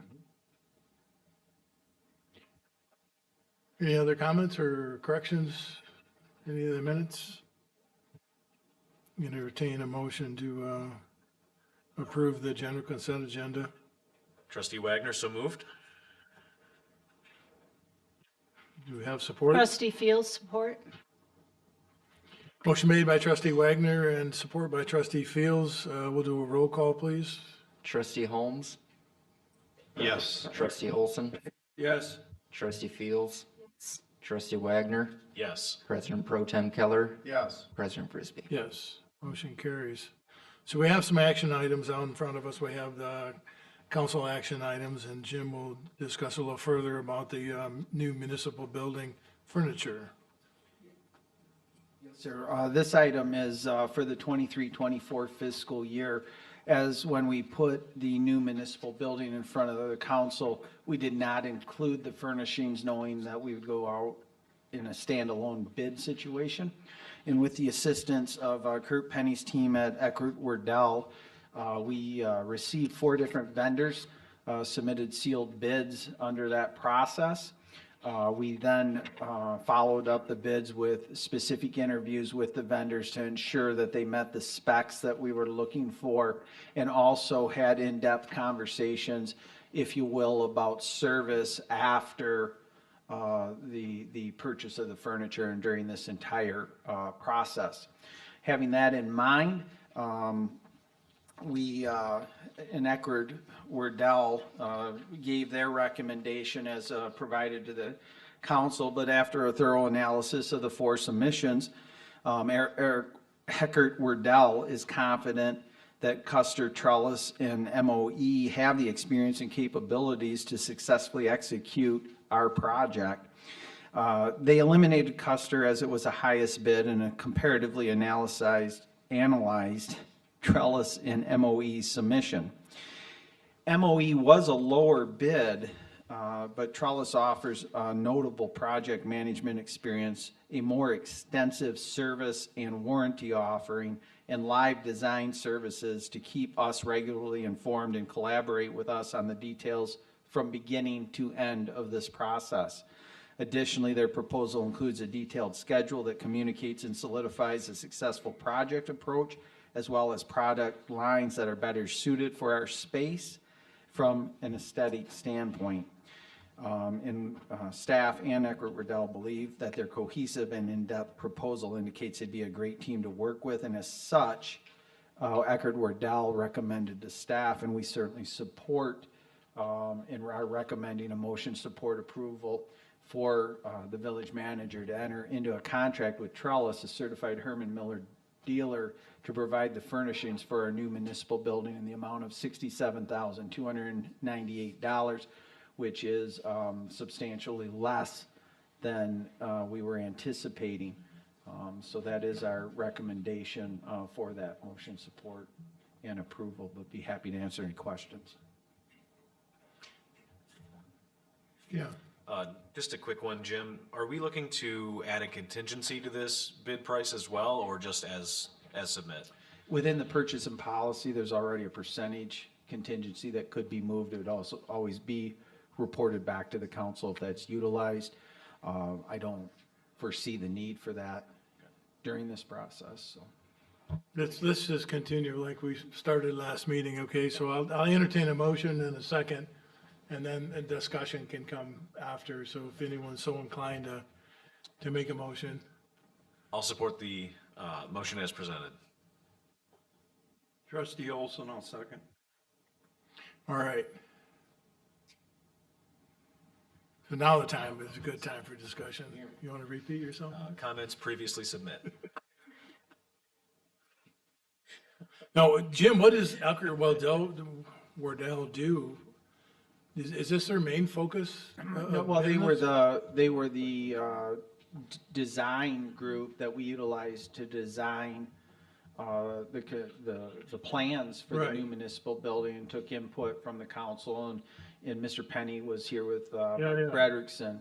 Any other comments or corrections? Any of the minutes? I'm going to entertain a motion to approve the general consent agenda. Trustee Wagner, so moved. Do we have support? Trustee Fields, support. Motion made by trustee Wagner and support by trustee Fields. We'll do a roll call, please. Trustee Holmes, Yes. trustee Olson, Yes. trustee Fields, trustee Wagner, Yes. President Pro Tem Keller, Yes. President Frisbee. Yes, motion carries. So we have some action items out in front of us. We have the council action items, and Jim will discuss a little further about the new municipal building furniture. Sir, this item is for the 23-24 fiscal year. As when we put the new municipal building in front of the council, we did not include the furnishings, knowing that we would go out in a standalone bid situation. And with the assistance of Kurt Penny's team at Eckert Wardell, we received 4 different vendors, submitted sealed bids under that process. We then followed up the bids with specific interviews with the vendors to ensure that they met the specs that we were looking for, and also had in-depth conversations, if you will, about service after the purchase of the furniture and during this entire process. Having that in mind, we, in Eckerd Wardell, gave their recommendation as provided to the council, but after a thorough analysis of the 4 submissions, Eckerd Wardell is confident that Custer, Trellis, and MOE have the experience and capabilities to successfully execute our project. They eliminated Custer as it was the highest bid in a comparatively analyzed Trellis and MOE submission. MOE was a lower bid, but Trellis offers a notable project management experience, a more extensive service and warranty offering, and live design services to keep us regularly informed and collaborate with us on the details from beginning to end of this process. Additionally, their proposal includes a detailed schedule that communicates and solidifies a successful project approach, as well as product lines that are better suited for our space from an aesthetic standpoint. Staff and Eckerd Wardell believe that their cohesive and in-depth proposal indicates they'd be a great team to work with, and as such, Eckerd Wardell recommended to staff, and we certainly support and are recommending a motion support approval for the village manager to enter into a contract with Trellis, a certified Herman Miller dealer, to provide the furnishings for our new municipal building in the amount of $67,298, which is substantially less than we were anticipating. So that is our recommendation for that motion support and approval, but be happy to answer any questions. Yeah, Just a quick one, Jim. Are we looking to add a contingency to this bid price as well, or just as submit? Within the purchase and policy, there's already a percentage contingency that could be moved. It would also always be reported back to the council if that's utilized. I don't foresee the need for that during this process, so. Let's just continue like we started last meeting, okay? So I'll entertain a motion in a second, and then a discussion can come after. So if anyone's so inclined to make a motion. I'll support the motion as presented. Trustee Olson, I'll second. All right. So now the time is a good time for discussion. You want to repeat yourself? Comments previously submit. No, Jim, what does Elker Wardell do? Is this their main focus? Well, they were the design group that we utilized to design the plans for the new Right. municipal building, and took input from the council, and Mr. Penny was here with Yeah. Frederickson.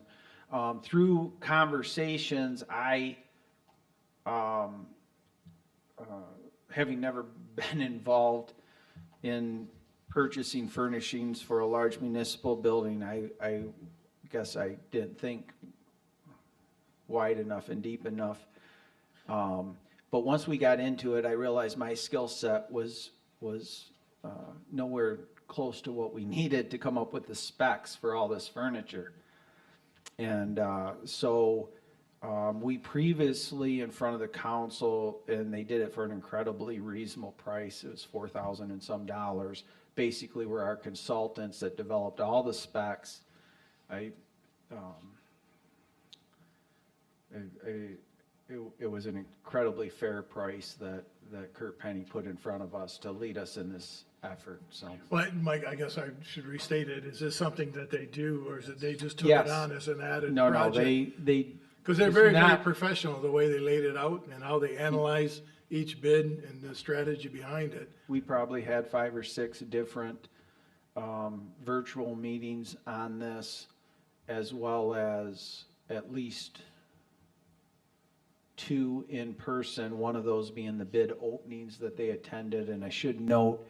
Through conversations, having never been involved in purchasing furnishings for a large municipal building, I guess I didn't think wide enough and deep enough. But once we got into it, I realized my skill set was nowhere close to what we needed to come up with the specs for all this furniture. And so we previously in front of the council, and they did it for an incredibly reasonable price. It was $4,000 and some dollars. Basically, were our consultants that developed all the specs. It was an incredibly fair price that Kurt Penny put in front of us to lead us in this effort, so. Well, Mike, I guess I should restate it. Is this something that they do, or is it they just took Yes. it on as an added No, project? they. Because they're it's very, very not- professional, the way they laid it out and how they analyze each bid and the strategy behind it. We probably had 5 or 6 different virtual meetings on this, as well as at least 2 in person, one of those being the bid openings that they attended. And I should note,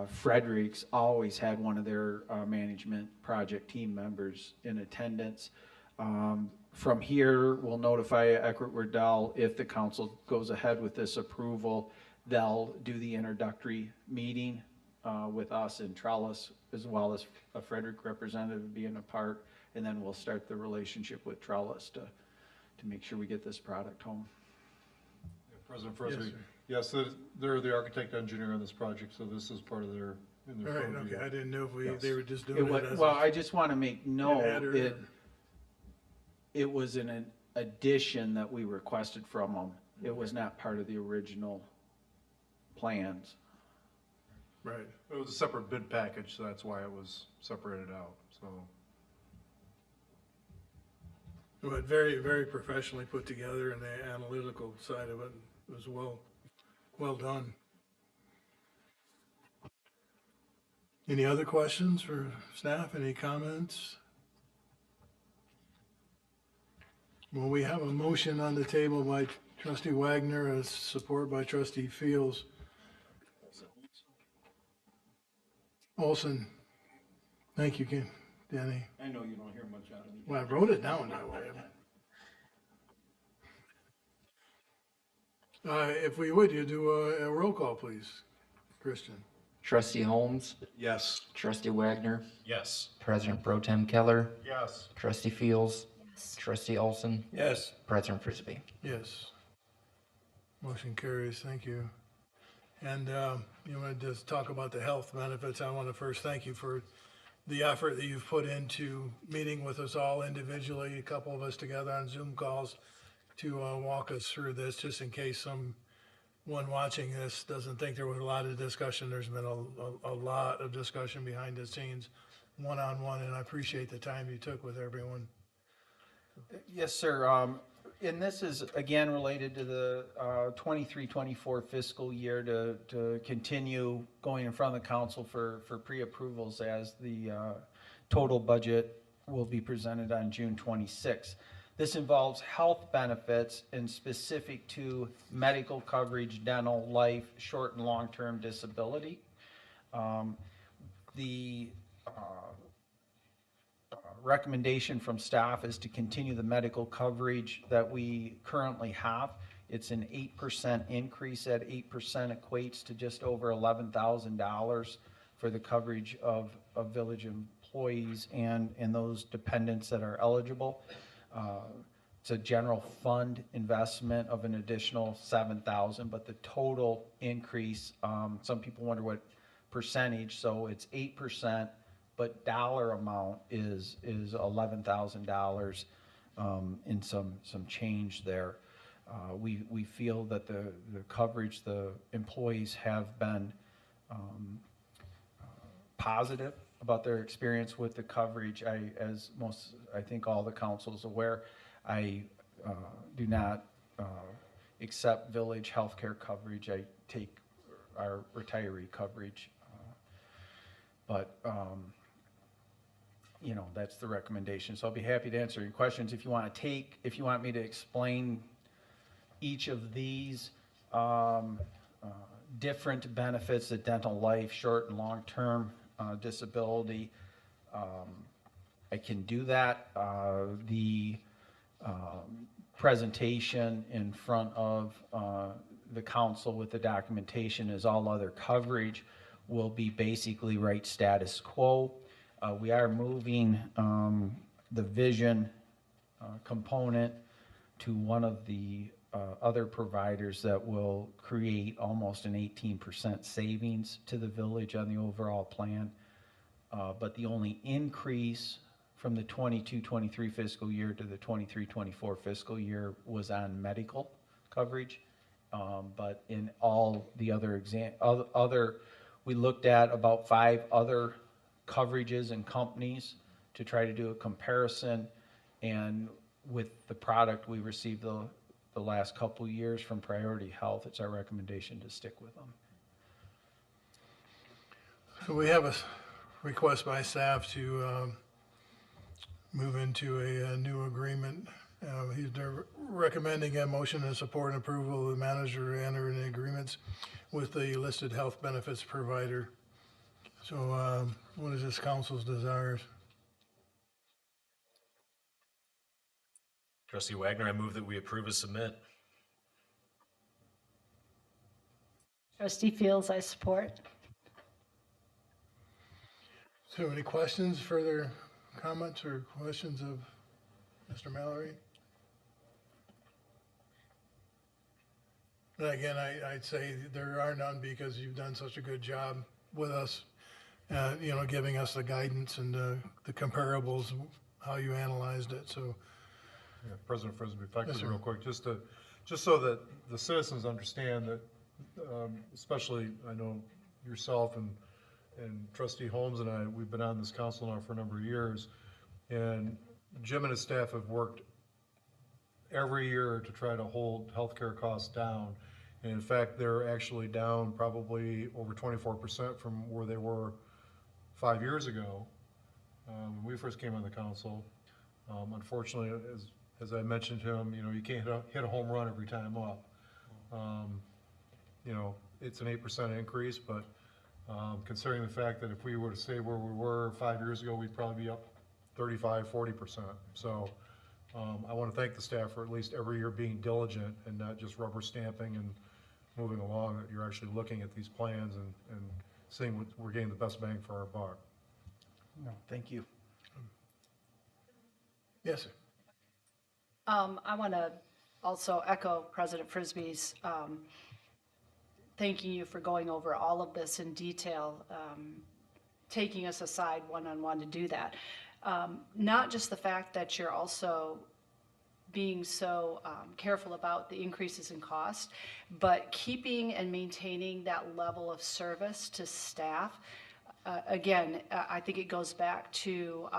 Fredericks always had one of their management project team members in attendance. From here, we'll notify Eckert Wardell if the council goes ahead with this approval. They'll do the introductory meeting with us and Trellis, as well as a Frederick representative being a part. And then we'll start the relationship with Trellis to make sure we get this product home. President Yes, Frisbee, sir. yes, they're the architect engineer on this project, so this is part of in All their right, purview. okay, I didn't know if Yes. they were just It doing wa- it as Well, a. I just want to make note, adder. it was an addition that we requested from them. It was not part of the original plans. Right. It was a separate bid package, so that's why it was separated out, so. But very, very professionally put together, and the analytical side of it was well done. Any other questions for staff? Any comments? Well, we have a motion on the table by trustee Wagner, and support by trustee Fields. Olson. Thank you, Danny. I know you don't hear much out of me. Well, I wrote it down that way. If we would, you do a roll call, please, Christian. Trustee Holmes, Yes. Trustee Wagner, Yes. President Pro Tem Keller, Yes. Trustee Fields, Trustee Olson, Yes. President Frisbee. Yes. Motion carries, thank you. And you want to just talk about the health benefits? I want to first thank you for the effort that you've put into meeting with us all individually, a couple of us together on Zoom calls, to walk us through this, just in case someone watching this doesn't think there was a lot of discussion. There's been a lot of discussion behind the scenes, one-on-one, and I appreciate the time you took with everyone. Yes, sir. And this is again related to the 23-24 fiscal year to continue going in front of the council for pre-approvals as the total budget will be presented on June 26th. This involves health benefits and specific to medical coverage, dental, life, short and long-term disability. The recommendation from staff is to continue the medical coverage that we currently have. It's an 8% increase. That 8% equates to just over $11,000 for the coverage of village employees and those dependents that are eligible. It's a general fund investment of an additional $7,000, but the total increase, some people wonder what percentage, so it's 8%, but dollar amount is $11,000 in some change there. We feel that the coverage, the employees have been positive about their experience with the coverage. I think all the council is aware, I do not accept village healthcare coverage. I take our retiree coverage. But you know, that's the recommendation. So I'll be happy to answer your questions. If you want me to explain each of these different benefits, the dental, life, short and long-term disability, I can do that. The presentation in front of the council with the documentation is all other coverage will be basically right status quo. We are moving the vision component to one of the other providers that will create almost an 18% savings to the village on the overall plan. But the only increase from the 22-23 fiscal year to the 23-24 fiscal year was on medical coverage. But in all the other we looked at about 5 other coverages and companies to try to do a comparison, and with the product we received the last couple years from Priority Health, it's our recommendation to stick with them. So we have a request by staff to move into a new agreement. They're recommending a motion and support and approval of the manager to enter into agreements with the listed health benefits provider. So what is this council's desires? Trustee Wagner, I move that we approve as submit. Trustee Fields, I support. So any questions, further comments or questions of Mr. Mallory? And again, I'd say there are none because you've done such a good job with us, you know, giving us the guidance and the comparables, how you analyzed it, so. Yeah, President Frisbee, if I Yes, could sir. real quick, just so that the citizens understand that, especially I know yourself and Trustee Holmes and I, we've been on this council now for a number of years, and Jim and his staff have worked every year to try to hold healthcare costs down. And in fact, they're actually down probably over 24% from where they were 5 years ago when we first came on the council. Unfortunately, as I mentioned to him, you know, you can't hit a home run every time up. You know, it's an 8% increase, but considering the fact that if we were to stay where we were 5 years ago, we'd probably be up 35, 40%. So I want to thank the staff for at least every year being diligent and not just rubber stamping and moving along, that you're actually looking at these plans and seeing what we're getting the best bang for our buck. No, thank you. Yes, sir. I want to also echo President Frisbee's thanking you for going over all of this in detail, taking us aside one-on-one to do that. Not just the fact that you're also being so careful about the increases in cost, but keeping and maintaining that level of service to staff. Again, I think it goes back to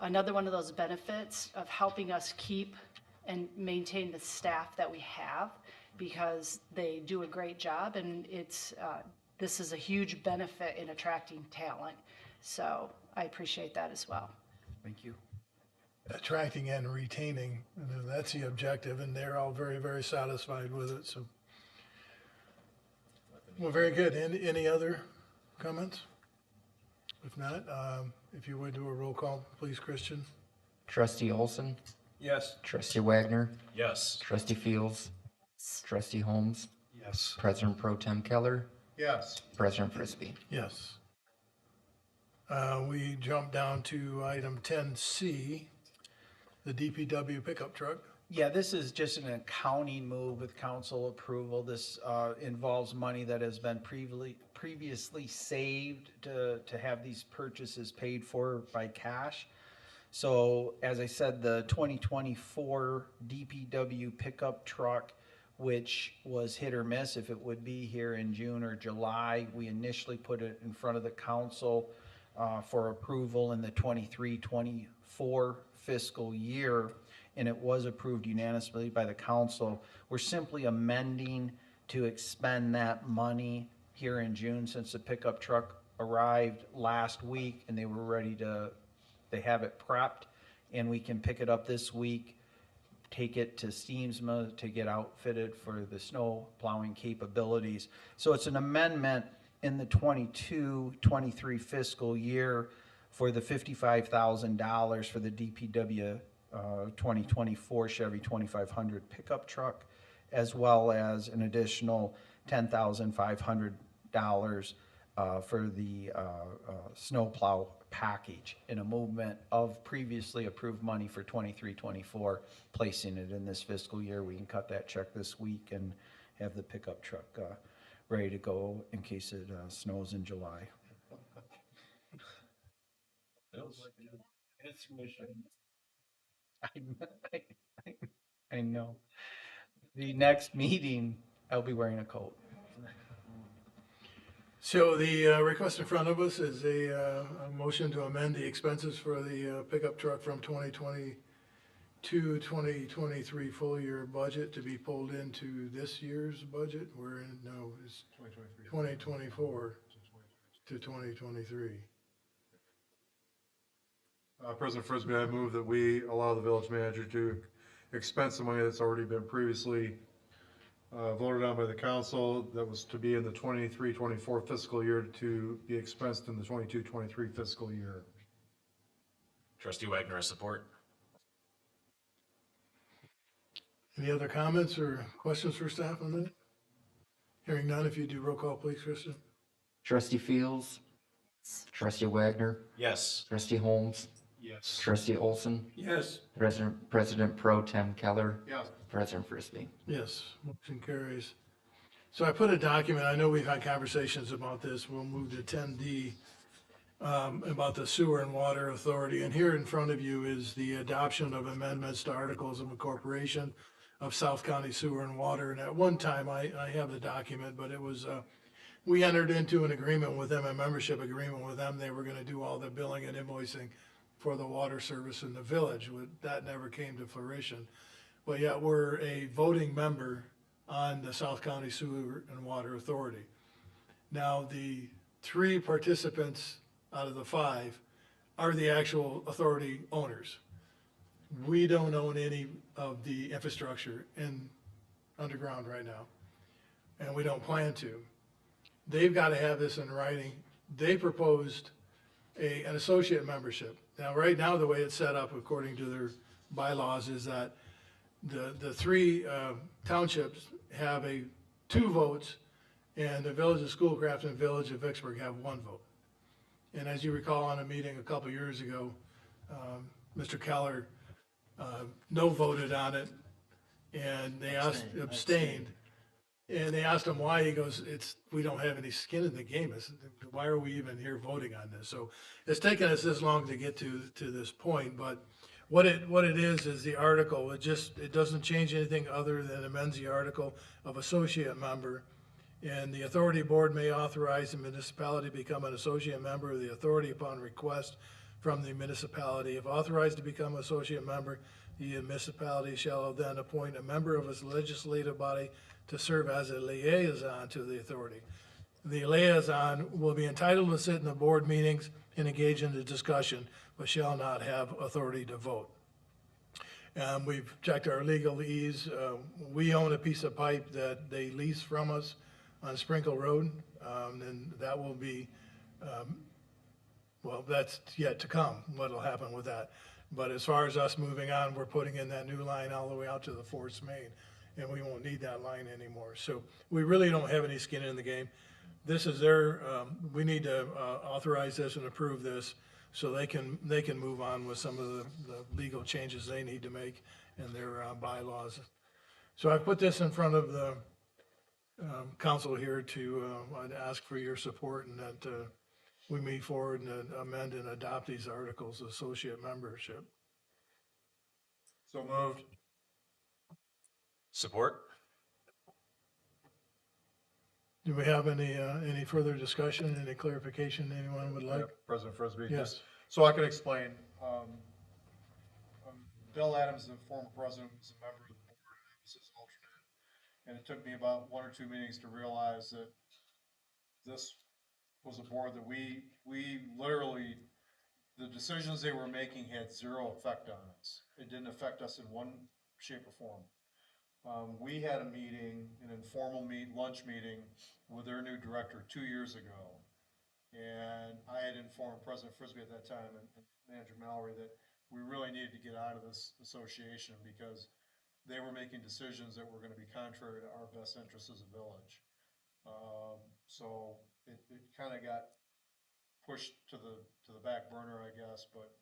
another one of those benefits of helping us keep and maintain the staff that we have, because they do a great job, and this is a huge benefit in attracting talent. So I appreciate that as well. Thank you. attracting and retaining, and that's the objective, and they're all very, very satisfied with it, so. Well, very good. Any other comments? If not, if you would do a roll call, please, Christian. Trustee Olson, Yes. Trustee Wagner, Yes. Trustee Fields, Trustee Holmes, Yes. President Pro Tem Keller, Yes. President Frisbee. Yes. We jump down to item 10C, the DPW pickup truck. Yeah, this is just an accounting move with council approval. This involves money that has been previously saved to have these purchases paid for by cash. So as I said, the 2024 DPW pickup truck, which was hit or miss if it would be here in June or July, we initially put it in front of the council for approval in the 23-24 fiscal year, and it was approved unanimously by the council. We're simply amending to expend that money here in June, since the pickup truck arrived last week and they were ready to, they have it prepped, and we can pick it up this week, take it to Steamsma to get outfitted for the snow plowing capabilities. So it's an amendment in the 22-23 fiscal year for the $55,000 for the DPW 2024 Chevy 2500 pickup truck, as well as an additional $10,500 for the snowplow package, in a movement of previously approved money for 23-24, placing it in this fiscal year. We can cut that check this week and have the pickup truck ready to go in case it snows in July. I know. The next meeting, I'll be wearing a coat. So the request in front of us is a motion to amend the expenses for the pickup truck from 2022-2023 full year budget to be pulled into this year's budget. We're in, no, it's 2024 to 2023. President Frisbee, I move that we allow the village manager to expense the money that's already been previously voted on by the council, that was to be in the 23-24 fiscal year, to be expensed in the 22-23 fiscal year. Trustee Wagner, I support. Any other comments or questions for staff on that? Hearing none, if you do roll call, please, Kristen. Trustee Fields, Trustee Wagner, Yes. Trustee Holmes, Yes. Trustee Olson, Yes. President Pro Tem Keller, Yes. President Frisbee. Yes, motion carries. So I put a document, I know we've had conversations about this, we'll move to 10D, about the Sewer and Water Authority. And here in front of you is the adoption of amendments to Articles of Incorporation of South County Sewer and Water. And at one time, I have the document, but it was, we entered into an agreement with them, a membership agreement with them. They were gonna do all the billing and invoicing for the water service in the village. That never came to fruition. But yet we're a voting member on the South County Sewer and Water Authority. Now, the 3 participants out of the 5 are the actual authority owners. We don't own any of the infrastructure underground right now, and we don't plan to. They've got to have this in writing. They proposed an associate membership. Now, right now, the way it's set up, according to their bylaws, is that the 3 townships have 2 votes, and the Village of Schoolcraft and Village of Vicksburg have 1 vote. And as you recall, on a meeting a couple years ago, Mr. Keller no voted on it, and they abstained. And they asked him why. He goes, we don't have any skin in the game. Why are we even here voting on this? So it's taken us this long to get to this point, but what it is the article. It doesn't change anything other than amends the article of associate member. And the authority board may authorize the municipality to become an associate member of the authority upon request from the municipality. If authorized to become an associate member, the municipality shall then appoint a member of its legislative body to serve as a liaison to the authority. The liaison will be entitled to sit in the board meetings and engage in the discussion, but shall not have authority to vote. We've checked our legalese. We own a piece of pipe that they lease from us on Sprinkle Road, and that will be, well, that's yet to come, what'll happen with that. But as far as us moving on, we're putting in that new line all the way out to the Forest Main, and we won't need that line anymore. So we really don't have any skin in the game. This is their, we need to authorize this and approve this so they can move on with some of the legal changes they need to make in their bylaws. So I put this in front of the council here to I'd ask for your support and that we move forward and amend and adopt these articles of associate membership. So moved. Support? Do we have any further discussion, any clarification anyone would like? President Frisbee? Yes. just So I can explain, Bill Adams, the former president, was a member of the board, and I was his alternate. And it took me about 1 or 2 meetings to realize that this was a board that we literally, the decisions they were making had zero effect on us. It didn't affect us in one shape or form. We had a meeting, an informal lunch meeting with their new director 2 years ago. And I had informed President Frisbee at that time and Manager Mallory that we really needed to get out of this association because they were making decisions that were going to be contrary to our best interests as a village. So it kind of got pushed to the back burner, I guess, but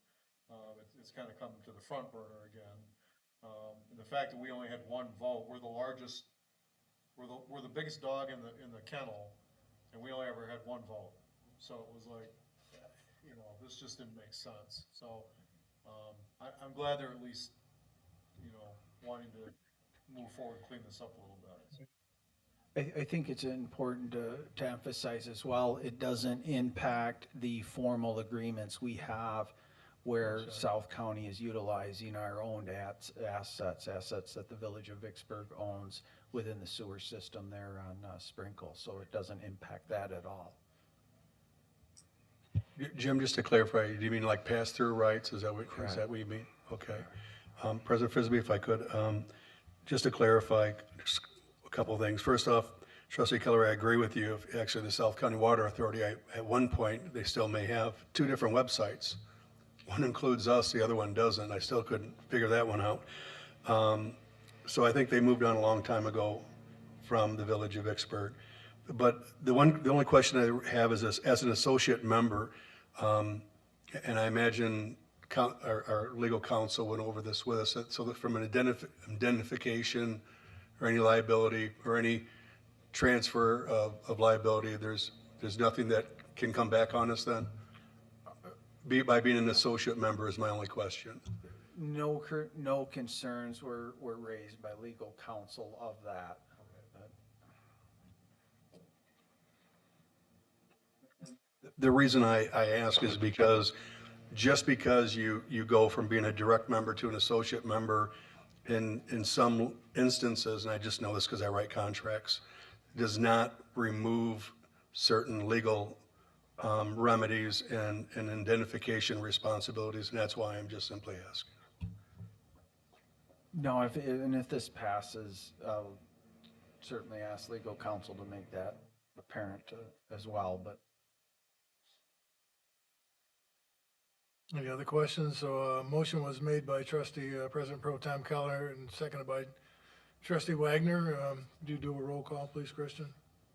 it's kind of come to the front burner again. And the fact that we only had 1 vote, we're the largest, we're the biggest dog in the kennel, and we only ever had 1 vote. So it was like, you know, this just didn't make sense. So I'm glad they're at least, you know, wanting to move forward and clean this up a little bit. I think it's important to emphasize as well, it doesn't impact the formal agreements we have where South County is utilizing our owned assets that the village of Vicksburg owns within the sewer system there on Sprinkle. So it doesn't impact that at all. Jim, just to clarify, do you mean like pass-through rights? Is that what you mean? Okay. President Frisbee, if I could, just to clarify, just a couple of things. First off, Trustee Keller, I agree with you. Actually, the South County Water Authority, at one point, they still may have 2 different websites. One includes us, the other one doesn't. I still couldn't figure that one out. So I think they moved on a long time ago from the village of Vicksburg. But the only question I have is this: as an associate member, and I imagine our legal counsel went over this with us, so that from an identification or any liability or any transfer of liability, there's nothing that can come back on us then? By being an associate member is my only question. No concerns were raised by legal counsel of that. The reason I ask is because just because you go from being a direct member to an associate member in some instances, and I just know this because I write contracts, does not remove certain legal remedies and identification responsibilities, and that's why I'm just simply asking. No, if this passes, I'll certainly ask legal counsel to make that apparent as well, but. Any other questions? So a motion was made by Trustee President Pro Tem Keller and seconded by Trustee Wagner. Do you do a roll call, please, Christian?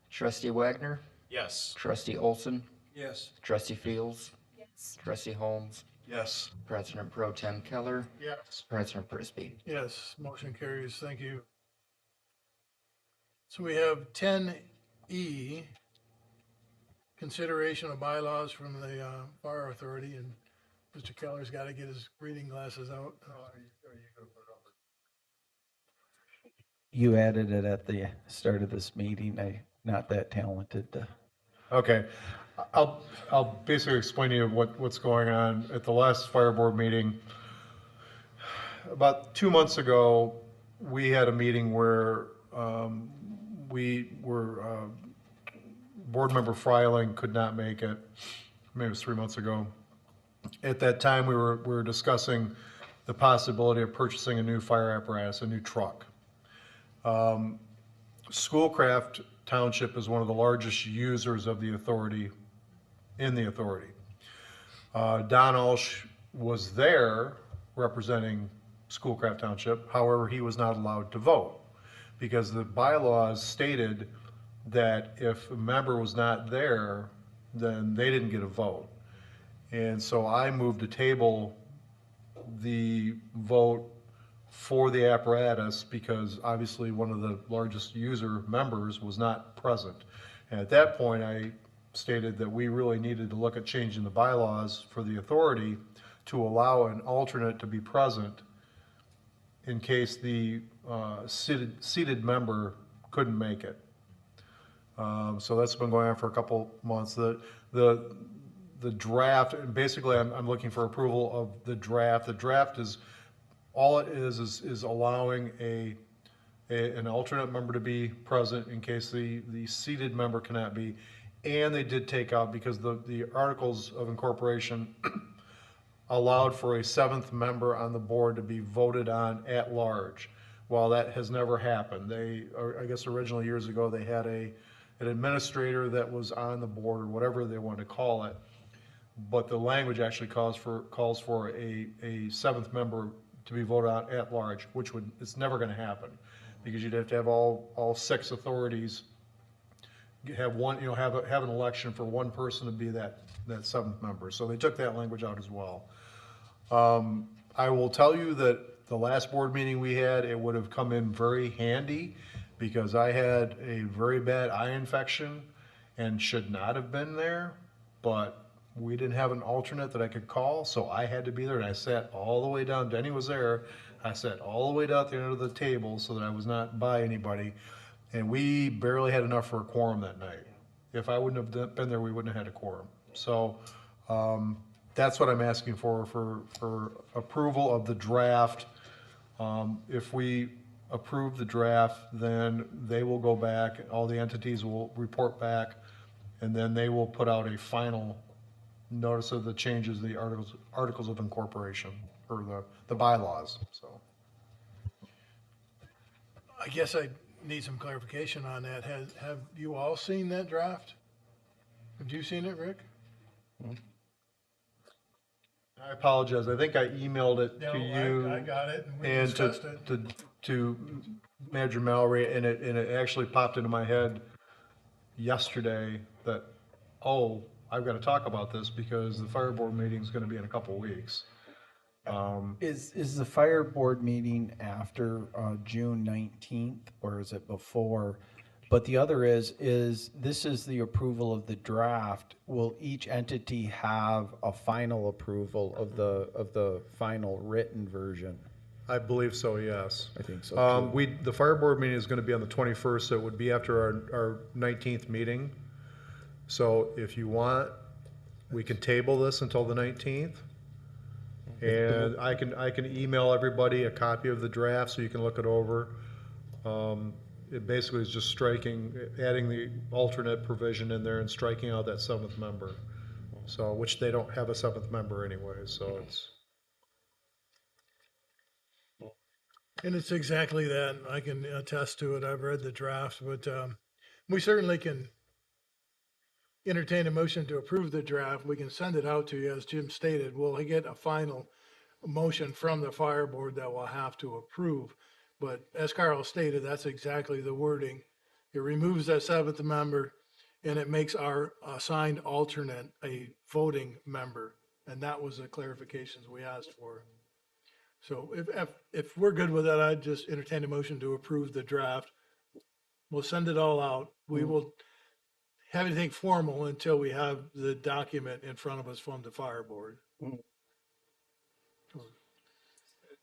Trustee Wagner, Yes. Trustee Olson, Yes. Trustee Fields. Yes. Trustee Holmes, Yes. President Pro Tem Keller, Yes. President Frisbee. Yes, motion carries. Thank you. So we have 10E, consideration of bylaws from the Fire Authority, and Mr. Keller's got to get his reading glasses out. You added it at the start of this meeting. I'm not that talented. Okay, I'll basically explain to you what's going on. At the last fire board meeting, about 2 months ago, we had a meeting where we were Board Member Freiling could not make it, maybe it was 3 months ago. At that time, we were discussing the possibility of purchasing a new fire apparatus, a new truck. Schoolcraft Township is one of the largest users of the authority, in the authority. Don Alsh was there representing Schoolcraft Township, however, he was not allowed to vote because the bylaws stated that if a member was not there, then they didn't get a vote. And so I moved to table the vote for the apparatus because obviously one of the largest user members was not present. And at that point, I stated that we really needed to look at changing the bylaws for the authority to allow an alternate to be present in case the seated member couldn't make it. So that's been going on for a couple months. The draft, basically I'm looking for approval of the draft. The draft is, all it is allowing an alternate member to be present in case the seated member cannot be. And they did take out, because the Articles of Incorporation allowed for a seventh member on the board to be voted on at large. While that has never happened, I guess originally years ago, they had an administrator that was on the board, or whatever they wanted to call it. But the language actually calls for a seventh member to be voted on at large, which it's never gonna happen. Because you'd have to have all six authorities have one, have an election for one person to be that seventh member. So they took that language out as well. I will tell you that the last board meeting we had, it would have come in very handy because I had a very bad eye infection and should not have been there, but we didn't have an alternate that I could call, so I had to be there, and I sat all the way down. Denny was there. I sat all the way down at the end of the table so that I was not by anybody, and we barely had enough for a quorum that night. If I wouldn't have been there, we wouldn't have had a quorum. So that's what I'm asking for approval of the draft. If we approve the draft, then they will go back, all the entities will report back, and then they will put out a final notice of the changes, the articles of incorporation, or the bylaws, so. I guess I need some clarification on that. Have you all seen that draft? Have you seen it, Rick? I apologize, I think I emailed it No, to you. I got it, and we And discussed it. to Manager Mallory, and it actually popped into my head yesterday that, oh, I've got to talk about this because the fire board meeting is going to be in a couple weeks. Is the fire board meeting after June 19th, or is it before? But the other is this is the approval of the draft. Will each entity have a final approval of the final written version? I believe so, yes. I think so, too. The fire board meeting is going to be on the 21st, so it would be after our 19th meeting. So if you want, we can table this until the 19th. And I can email everybody a copy of the draft so you can look it over. It basically is just adding the alternate provision in there and striking out that seventh member. So, which they don't have a seventh member anyway, so it's. And it's exactly that. I can attest to it. I've read the draft, but we certainly can entertain a motion to approve the draft. We can send it out to you, as Jim stated. We'll get a final motion from the fire board that we'll have to approve. But as Carl stated, that's exactly the wording. It removes that seventh member, and it makes our assigned alternate a voting member. And that was the clarifications we asked for. So if we're good with that, I'd just entertain a motion to approve the draft. We'll send it all out. We will have anything formal until we have the document in front of us from the fire board.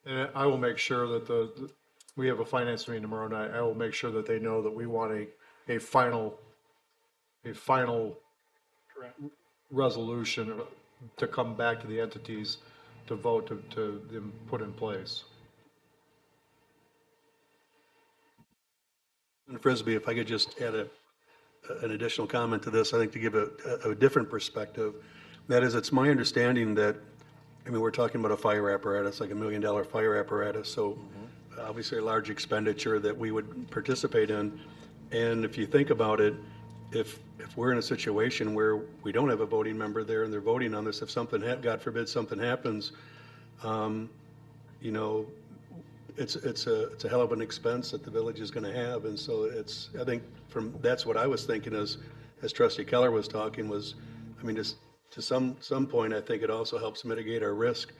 And I will make sure that we have a finance meeting tomorrow night. I will make sure that they know that we want a final resolution to come back to the entities to vote to them put in place. And Frisbee, if I could just add an additional comment to this, I think to give a different perspective. That is, it's my understanding that, I mean, we're talking about a fire apparatus, like $1 million fire apparatus, so obviously a large expenditure that we would participate in. And if you think about it, if we're in a situation where we don't have a voting member there and they're voting on this, if something, God forbid, something happens, you know, it's a hell of an expense that the village is gonna have. And so I think that's what I was thinking as Trustee Keller was talking was, I mean, just to some point, I think it also helps mitigate our risk,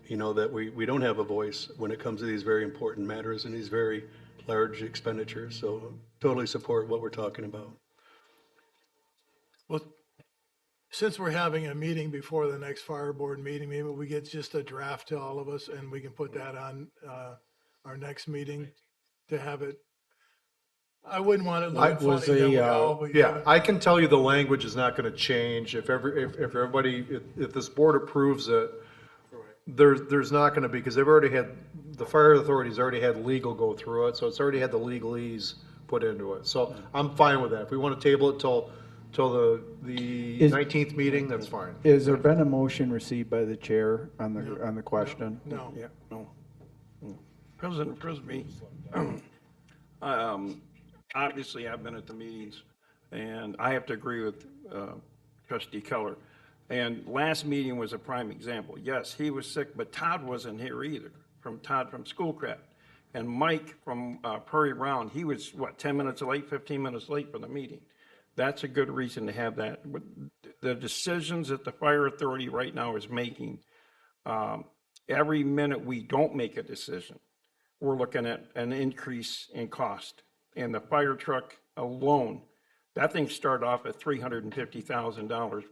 you know, that we don't have a voice when it comes to these very important matters and these very large expenditures. So totally support what we're talking about. Well, since we're having a meeting before the next fire board meeting, maybe we get just a draft to all of us and we can put that on our next meeting to have it. I wouldn't want it looking was funny that we a, all. we yeah, have- I can tell you the language is not gonna change. If everybody, if this board approves it, there's not gonna be, because they've already had, the fire authority's already had legal go through it, so it's already had the legalese put into it. So I'm fine with that. If we wanna table it till the Is- 19th meeting, that's fine. Has there been a motion received by the chair on the question? No. Yeah, no. President Frisbee, obviously I've been at the meetings, and I have to agree with Trustee Keller. And last meeting was a prime example. Yes, he was sick, but Todd wasn't here either, Todd from Schoolcraft. And Mike from Prairie Brown, he was, 10 minutes late, 15 minutes late for the meeting. That's a good reason to have that. But the decisions that the fire authority right now is making, every minute we don't make a decision, we're looking at an increase in cost. And the fire truck alone, that thing started off at $350,000,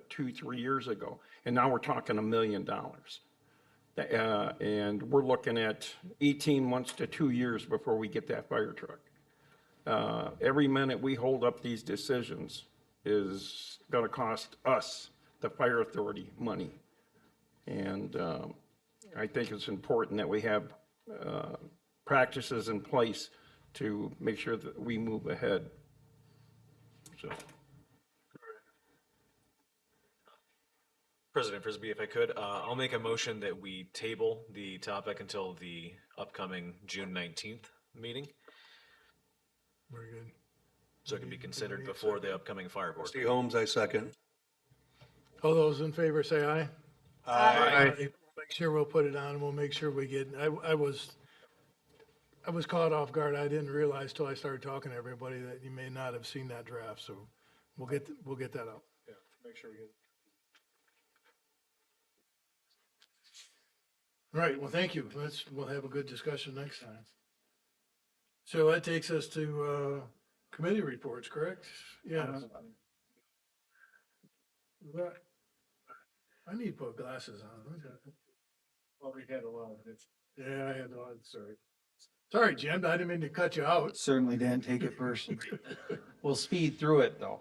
2-3 years ago. And now we're talking $1 million. And we're looking at 18 months to 2 years before we get that fire truck. Every minute we hold up these decisions is gonna cost us, the fire authority, money. And I think it's important that we have practices in place to make sure that we move ahead. So, President Frisbee, if I could, I'll make a motion that we table the topic until the upcoming June 19th meeting, Very good. so it can be considered before the upcoming fire board. Trustee Holmes, I second. All those in favor say aye. Aye. Make sure we'll put it on and we'll make sure we get, I was caught off guard. I didn't realize till I started talking to everybody that you may not have seen that draft, so we'll get that out. Yeah, make sure we get. All right, well, thank you. We'll have a good discussion next time. So that takes us to committee reports, correct? Yeah. Well, I need to put glasses on. Well, we had a lot of it. Yeah, I had on, sorry. Sorry, Jim, I didn't mean to cut you out. Certainly didn't take it personally. We'll speed through it, though.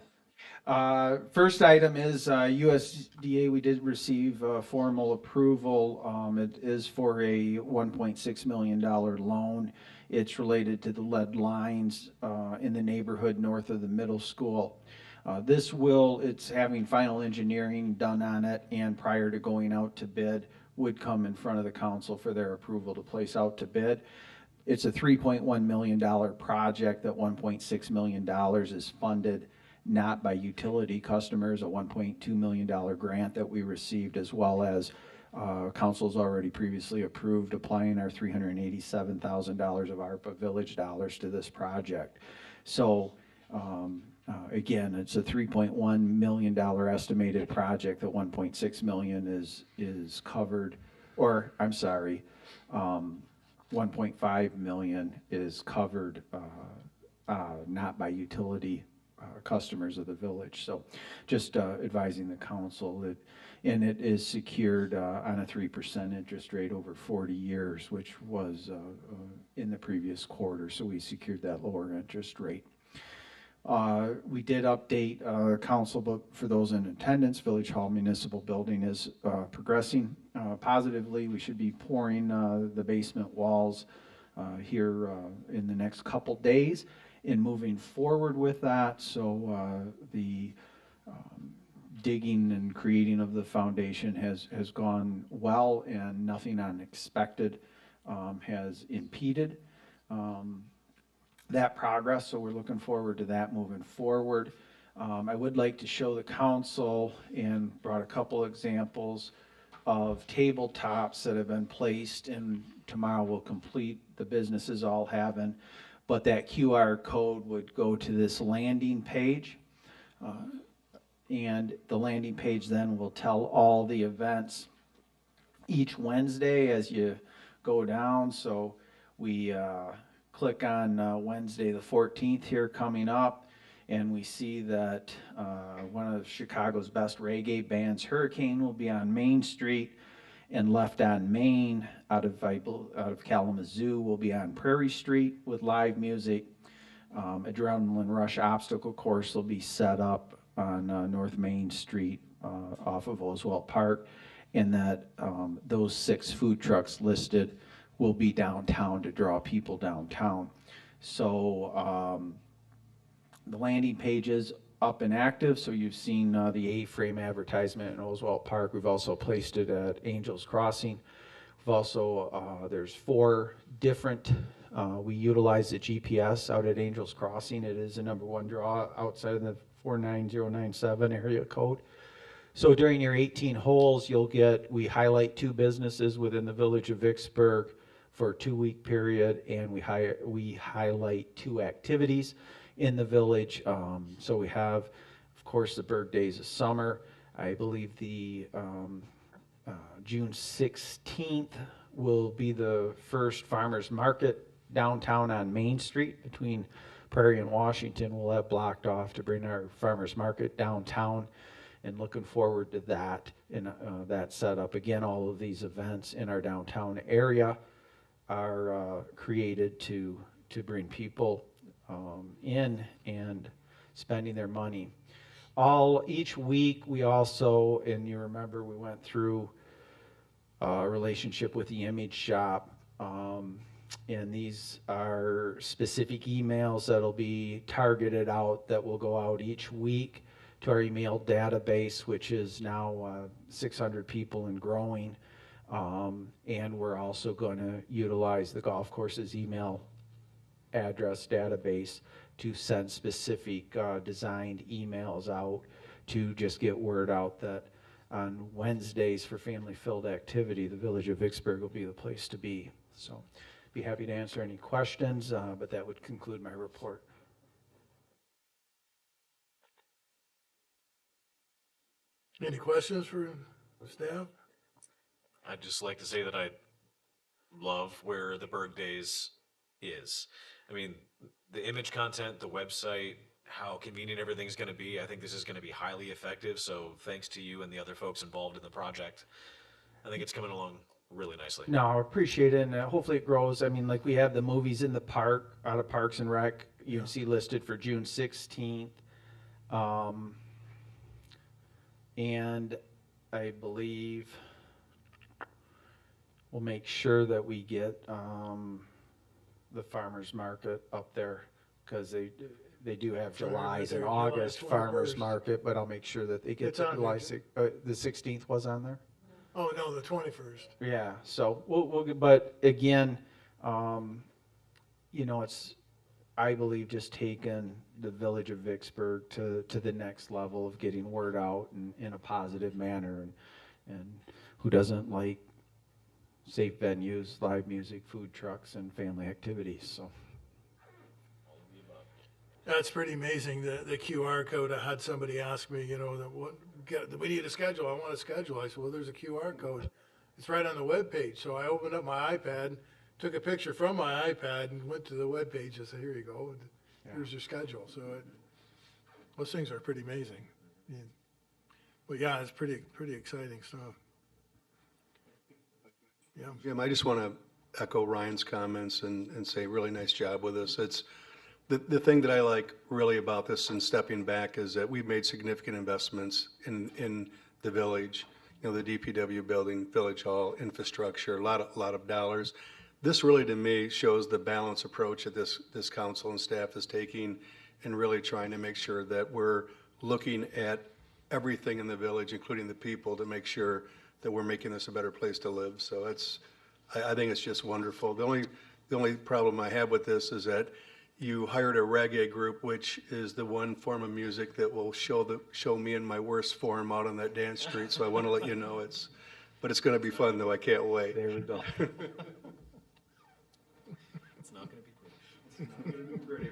First item is USDA. We did receive formal approval. It is for a $1.6 million loan. It's related to the lead lines in the neighborhood north of the middle school. It's having final engineering done on it, and prior to going out to bid, would come in front of the council for their approval to place out to bid. It's a $3.1 million project. That $1.6 million is funded not by utility customers, a $1.2 million grant that we received, as well as council's already previously approved applying our $387,000 of ARPA Village dollars to this project. So again, it's a $3.1 million estimated project. The $1.6 million is covered, or I'm sorry, 1.5 million is covered not by utility customers of the village. So just advising the council that, and it is secured on a 3% interest rate over 40 years, which was in the previous quarter. So we secured that lower interest rate. We did update council, but for those in attendance, Village Hall Municipal Building is progressing positively. We should be pouring the basement walls here in the next couple days. in moving forward with that. So the digging and creating of the foundation has gone well, and nothing unexpected has impeded that progress. So we're looking forward to that moving forward. I would like to show the council, and brought a couple examples of tabletops that have been placed, and tomorrow we'll complete, the businesses all having, but that QR code would go to this landing page. And the landing page then will tell all the events each Wednesday as you go down. So we click on Wednesday the 14th here coming up, and we see that one of Chicago's best reggae bands, Hurricane, will be on Main Street, and Left on Main out of Kalamazoo will be on Prairie Street with live music. Adrenaline Rush obstacle course will be set up on North Main Street off of Oswald Park, and that those 6 food trucks listed will be downtown to draw people downtown. So the landing page is up and active, so you've seen the A-frame advertisement in Oswald Park. We've also placed it at Angels Crossing. We've also, there's 4 different, we utilize the GPS out at Angels Crossing. It is the #1 draw outside of the 49097 area code. So during your 18 holes, we highlight 2 businesses within the village of Vicksburg for a 2-week period, and we highlight 2 activities in the village. So we have, of course, the Berg Days of Summer. I believe the June 16th will be the first farmers market downtown on Main Street between Prairie and Washington. We'll have blocked off to bring our farmers market downtown, and looking forward to that and that setup. Again, all of these events in our downtown area are created to bring people in and spending their money. Each week we also, and you remember we went through a relationship with the Image Shop, and these are specific emails that'll be targeted out, that will go out each week to our email database, which is now 600 people and growing. And we're also going to utilize the golf course's email address database to send specific designed emails out to just get word out that on Wednesdays for family-filled activity, the village of Vicksburg will be the place to be. So be happy to answer any questions, but that would conclude my report. Any questions for staff? I'd just like to say that I love where the Berg Days is. I mean, the image content, the website, how convenient everything's going to be. I think this is going to be highly effective. So thanks to you and the other folks involved in the project. I think it's coming along really nicely. No, I appreciate it, and hopefully it grows. I mean, like, we have the movies in the park, out of Parks and Rec, you can see listed for June 16th. And I believe we'll make sure that we get the farmers market up there, because they do have July's and August farmers market, but I'll make sure that they get It's on July there. the 16th was on there. Oh, no, the 21st. Yeah, so but again, it's, I believe, just taking the village of Vicksburg to the next level of getting word out in a positive manner, and who doesn't like safe venues, live music, food trucks, and family activities, so. That's pretty amazing, the QR code. I had somebody ask me, we need a schedule. I want a schedule. I said, well, there's a QR code. It's right on the webpage. So I opened up my iPad, took a picture from my iPad, and went to the webpage and said, here you go. Here's your schedule. So those things are pretty amazing. Yeah. But yeah, it's pretty exciting stuff. Yeah. Jim, I just want to echo Ryan's comments and say really nice job with this. It's the thing that I like really about this, and stepping back, is that we've made significant investments in the village. The DPW building, Village Hall, infrastructure, a lot of dollars. this really, to me, shows the balanced approach that this council and staff is taking and really trying to make sure that we're looking at everything in the village, including the people, to make sure that we're making this a better place to live. So I think it's just wonderful. The only problem I have with this is that you hired a reggae group, which is the one form of music that will show me in my worst form out on that dance street. So I want to let you know but it's going to be fun though. I can't wait. There we go. It's not gonna be pretty.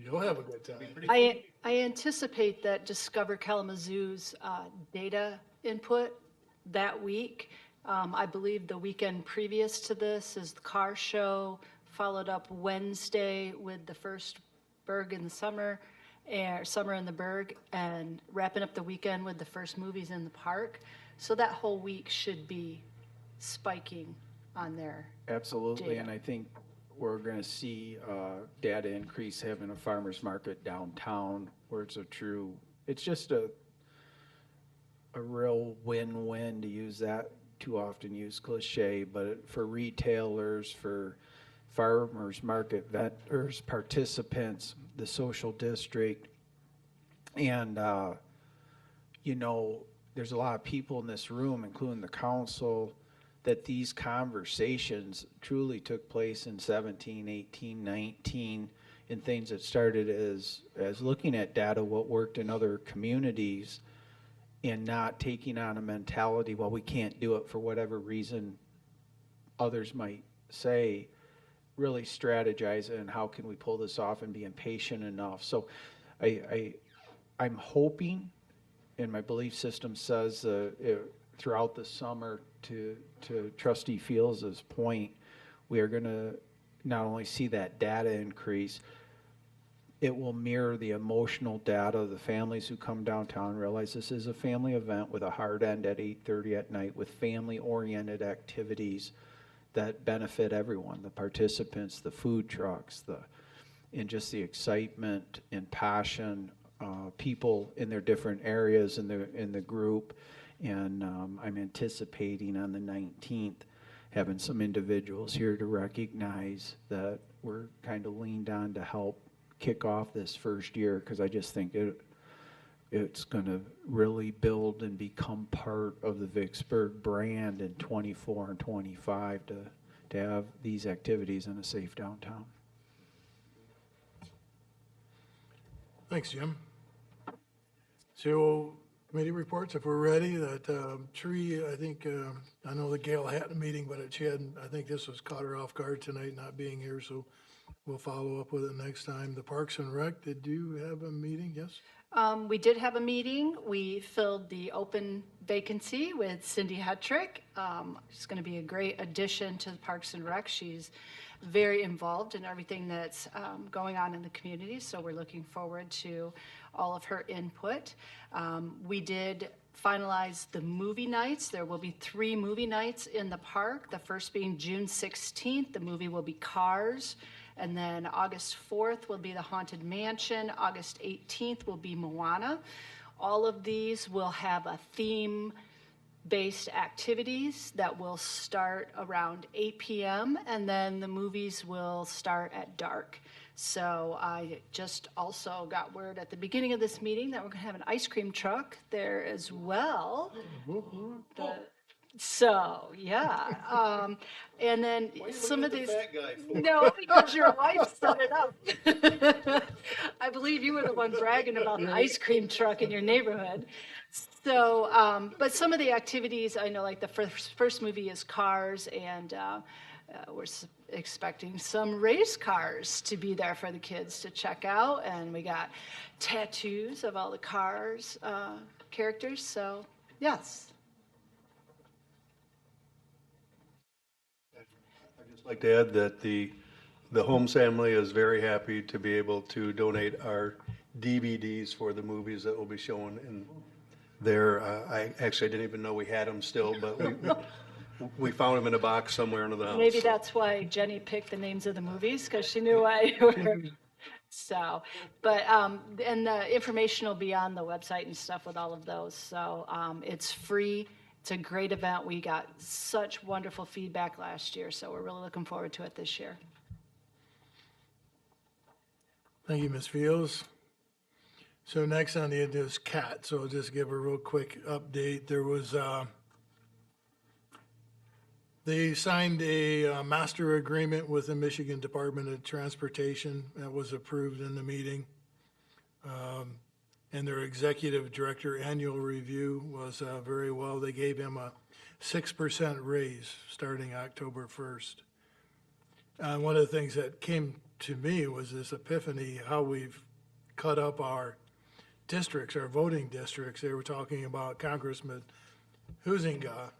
You'll have a good time. I anticipate that Discover Kalamazoo's data input that week. I believe the weekend previous to this is the car show, followed up Wednesday with the first Berg in the summer, Summer in the Berg, and wrapping up the weekend with the first movies in the park. So that whole week should be spiking on there. Absolutely, Data. and I think we're gonna see data increase having a farmer's market downtown where it's just a real win-win, to use that too often used cliche, but for retailers, for farmers market vendors, participants, the social district, and there's a lot of people in this room, including the council, that these conversations truly took place in 17, 18, 19, and things that started as looking at data, what worked in other communities, and not taking on a mentality, well, we can't do it for whatever reason others might say, really strategize and how can we pull this off and be impatient enough. So I'm hoping, and my belief system says throughout the summer, to Trustee Fields' point, we are going to not only see that data increase, it will mirror the emotional data of the families who come downtown, realize this is a family event with a hard end at 8:30 at night with family-oriented activities that benefit everyone, the participants, the food trucks, and just the excitement and passion, people in their different areas in the group. And I'm anticipating on the 19th having some individuals here to recognize that we're kind of leaned on to help kick off this first year, because I just think it's going to really build and become part of the Vicksburg brand in 24 and 25 to have these activities in a safe downtown. Thanks, Jim. So, committee reports, if we're ready, that tree, I think, I know that Gail had a meeting, but I think this was caught her off guard tonight not being here, so we'll follow up with it next time. The Parks and Rec, did you have a meeting? Yes? We did have a meeting. We filled the open vacancy with Cindy Hetrick. She's going to be a great addition to the Parks and Rec. She's very involved in everything that's going on in the community, so we're looking forward to all of her input. We did finalize the movie nights. There will be 3 movie nights in the park. The first being June 16th. The movie will be Cars. And then August 4th will be The Haunted Mansion. August 18th will be Moana. All of these will have a theme-based activities that will start around 8 p.m. and then the movies will start at dark. So I just also got word at the beginning of this meeting that we're going to have an ice cream truck there as well. So, yeah. And then some of these. No, because your wife set it up. I believe you were the one bragging about the ice cream truck in your neighborhood. So, but some of the activities, I know, like the first movie is Cars, and we're expecting some race cars to be there for the kids to check out. And we got tattoos of all the Cars characters. So, yes. I'd just like to add that the Holmes family is very happy to be able to donate our DVDs for the movies that will be shown in there. I actually didn't even know we had them still, but we found them in a box somewhere under the house. Maybe that's why Jenny picked the names of the movies, because she knew why you were. So, but, and the information will be on the website and stuff with all of those. So it's free It's a great event. We got such wonderful feedback last year, so we're really looking forward to it this year. Thank you, Ms. Fields. So next on the agenda is CAT, so I'll just give a real quick update. There was, they signed a master agreement with the Michigan Department of Transportation that was approved in the meeting. And their executive director annual review was very well. They gave him a 6% raise starting October 1st. One of the things that came to me was this epiphany, how we've cut up our districts, our voting districts. They were talking about Congressman Huizenga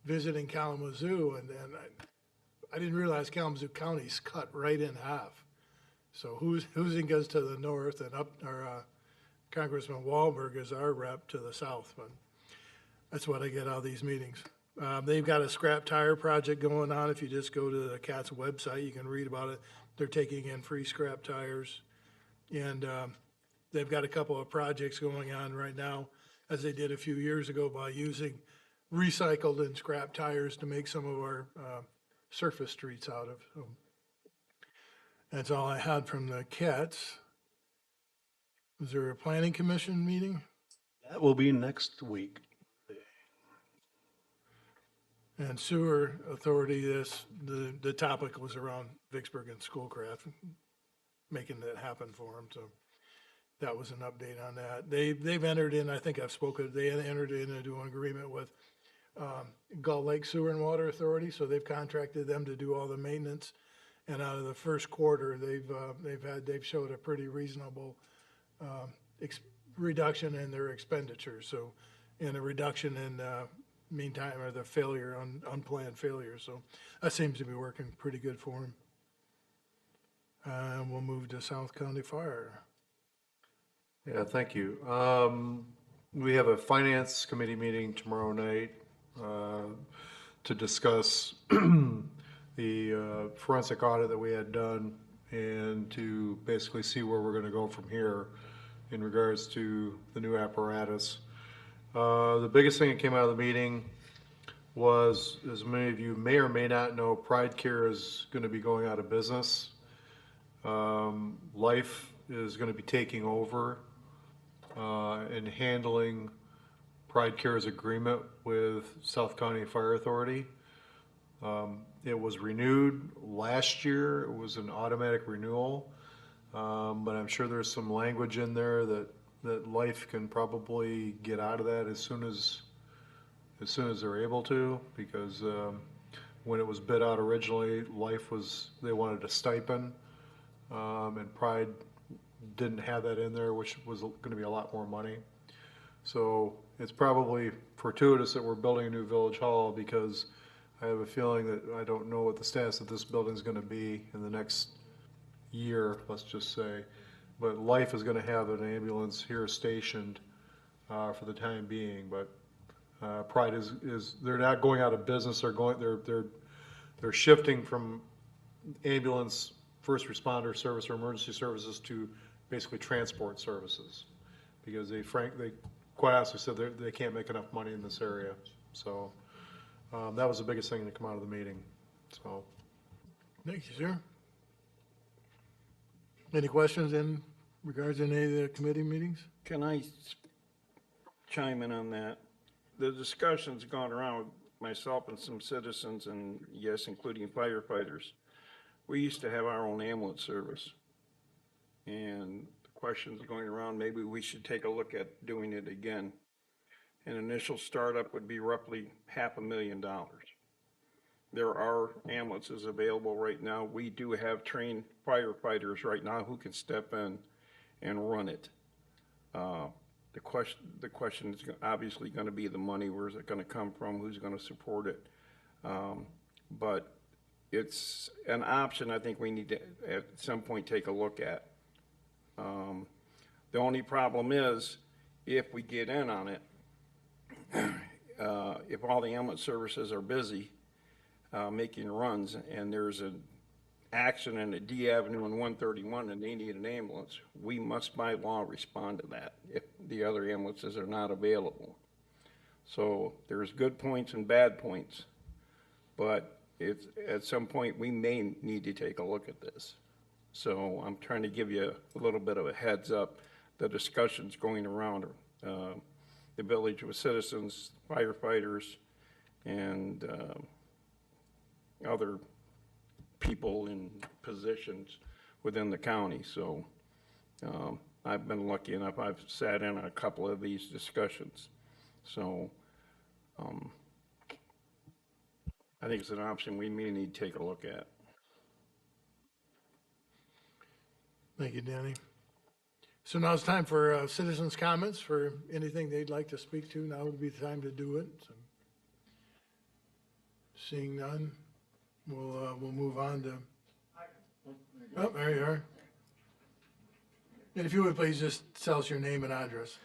visiting Kalamazoo, and I didn't realize Kalamazoo County's cut right in half. So Huizenga's to the north, and Congressman Wahlberg is our rep to the south. But that's what I get out of these meetings. They've got a scrap tire project going on. If you just go to the CAT's website, you can read about it. They're taking in free scrap tires. And they've got a couple of projects going on right now, as they did a few years ago, by using recycled and scrap tires to make some of our surface streets out of. So that's all I had from the CATs. Is there a planning commission meeting? That will be next week. And sewer authority, the topic was around Vicksburg and Schoolcraft, making that happen for them. So that was an update on that. They've entered in, I think I've spoken, they entered into an agreement with Gull Lake Sewer and Water Authority, so they've contracted them to do all the maintenance. And out of the first quarter, they've showed a pretty reasonable reduction in their expenditures. So, and a reduction in meantime, or the failure, unplanned failure. So that seems to be working pretty good for them. We'll move to South County Fire. Yeah, thank you. We have a finance committee meeting tomorrow night to discuss the forensic audit that we had done and to basically see where we're going to go from here in regards to the new apparatus. The biggest thing that came out of the meeting was, as many of you may or may not know, Pride Care is going to be going out of business. Life is going to be taking over and handling Pride Care's agreement with South County Fire Authority. It was renewed last year. It was an automatic renewal, but I'm sure there's some language in there that Life can probably get out of that as soon as they're able to, because when it was bid out originally, they wanted a stipend, and Pride didn't have that in there, which was going to be a lot more money. So it's probably fortuitous that we're building a new village hall, because I have a feeling that I don't know what the status of this building is going to be in the next year, let's just say. But Life is going to have an ambulance here stationed for the time being. But Pride is they're not going out of business. They're shifting from ambulance, first responder service, or emergency services to basically transport services, because they quite honestly said they can't make enough money in this area. So that was the biggest thing to come out of the meeting. So Thank you, sir. Any questions in regards to any of the committee meetings? Can I chime in on that? The discussion's gone around with myself and some citizens, and yes, including firefighters. We used to have our own ambulance service. And the question's going around, maybe we should take a look at doing it again. An initial startup would be roughly $500,000. There are ambulances available right now. We do have trained firefighters right now who can step in and run it. The question is obviously going to be the money. Where's it going to come from? Who's going to support it? But it's an option I think we need to at some point take a look at. The only problem is if we get in on it, if all the ambulance services are busy making runs and there's an accident at D Avenue and 131 and they need an ambulance, we must by law respond to that if the other ambulances are not available. So there's good points and bad points. But it's, at some point, we may need to take a look at this. So I'm trying to give you a little bit of a heads up. The discussions going around the village with citizens, firefighters, and other people in positions within the county. So I've been lucky enough, I've sat in on a couple of these discussions. So I think it's an option we may need to take a look at. Thank you, Danny. So now it's time for citizens' comments for anything they'd like to speak to. Now would be the time to do it. So, seeing none, we'll move on to. Oh, there you are. And if you would please just tell us your name and address.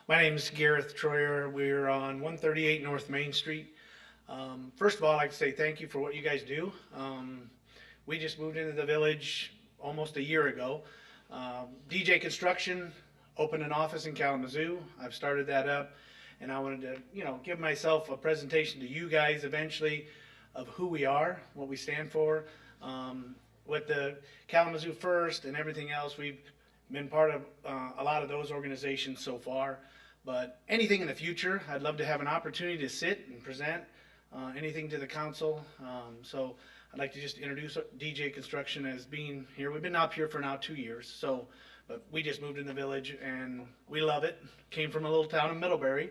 My name is Gareth Troyer. We're on 138 North Main Street. First of all, I'd like to say thank you for what you guys do. We just moved into the village almost a year ago. DJ Construction opened an office in Kalamazoo. I've started that up, and I wanted to, give myself a presentation to you guys eventually of who we are, what we stand for. With the Kalamazoo First and everything else, we've been part of a lot of those organizations so far. But anything in the future, I'd love to have an opportunity to sit and present anything to the council. So I'd like to just introduce DJ Construction as being here. We've been up here for now 2 years, but we just moved in the village and we love it. Came from a little town in Middlebury.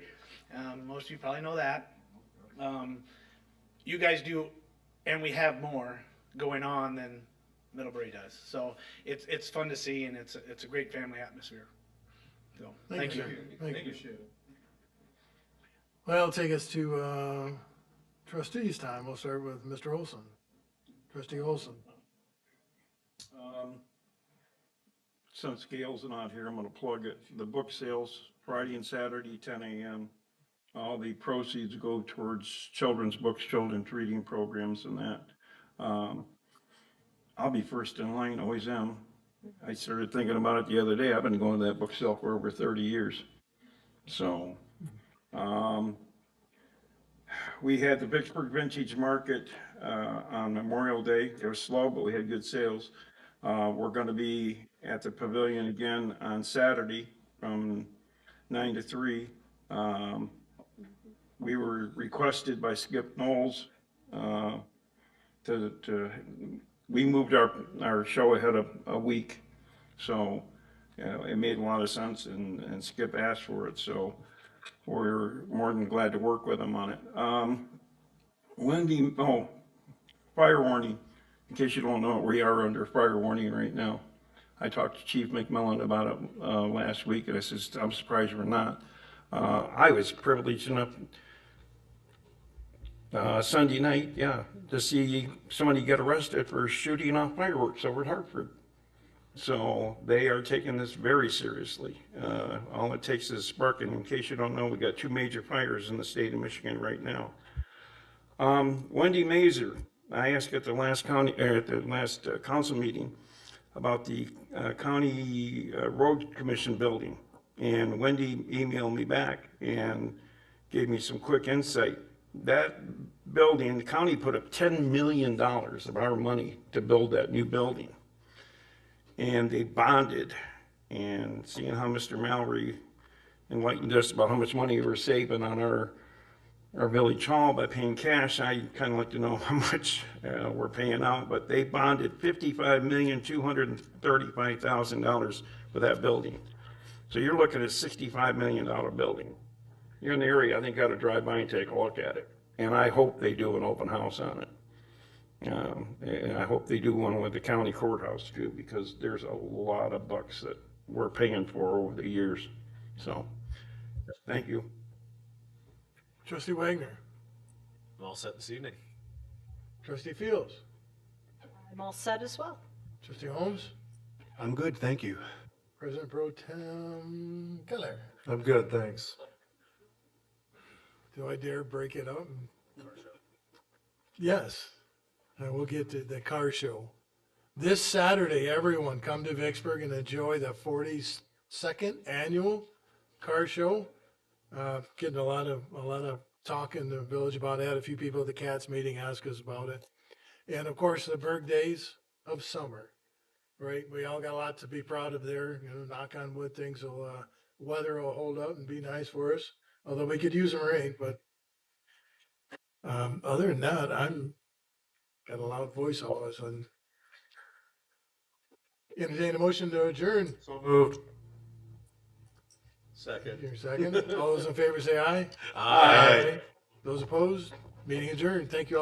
Most of you probably know that. You guys do, and we have more going on than Middlebury does. So it's fun to see, and it's a great family atmosphere. So thank you. Thank you. Well, it'll take us to trustees' time. We'll start with Mr. Olson. Trustee Olson. Since Gail's not here, I'm gonna plug it. The book sales, Friday and Saturday, 10 a.m. All the proceeds go towards children's books, children's reading programs and that. I'll be first in line, always am. I started thinking about it the other day. I've been going to that book sale for over 30 years. So, we had the Vicksburg Vintage Market on Memorial Day. It was slow, but we had good sales. We're gonna be at the pavilion again on Saturday from 9 to 3. We were requested by Skip Knowles we moved our show ahead of a week. So it made a lot of sense, and Skip asked for it. So we're more than glad to work with him on it. Fire warning. In case you don't know, we are under fire warning right now. I talked to Chief McMillan about it last week, and I said, I'm surprised we're not. I was privileged enough Sunday night, to see somebody get arrested for shooting off fireworks over at Hartford. So they are taking this very seriously. All it takes is a spark, and in case you don't know, we got 2 major fires in the state of Michigan right now. Wendy Mazer, I asked at the last council meeting about the county road commission building, and Wendy emailed me back and gave me some quick insight. That building, the county put up $10 million of our money to build that new building. And they bonded, and seeing how Mr. Mallory enlightened us about how much money we're saving on our village hall by paying cash, I kind of like to know how much we're paying out, but they bonded $55,235,000 for that building. So you're looking at a $65 million building. You're in the area, I think you ought to drive by and take a look at it. And I hope they do an open house on it. And I hope they do one with the county courthouse too, because there's a lot of bucks that we're paying for over the years. So, thank you. Trustee Wagner. I'm all set this evening. Trustee Fields. I'm all set as well. Trustee Holmes. I'm good, thank you. President Pro Tem Keller. I'm good, thanks. Do I dare break it up? Yes. And we'll get to the car show. This Saturday, everyone come to Vicksburg and enjoy the 42nd annual car show. Getting a lot of talk in the village about that. A few people at the Cats meeting asked us about it. And of course, the Berg days of summer, right? We all got a lot to be proud of there. Knock on wood, weather will hold up and be nice for us. Although we could use some rain, but other than that, I'm got a loud voice all of a sudden. Entertain a motion to adjourn. So moved. Second. Your second. All those in favor say aye. Aye. Those opposed, meeting adjourned. Thank you all.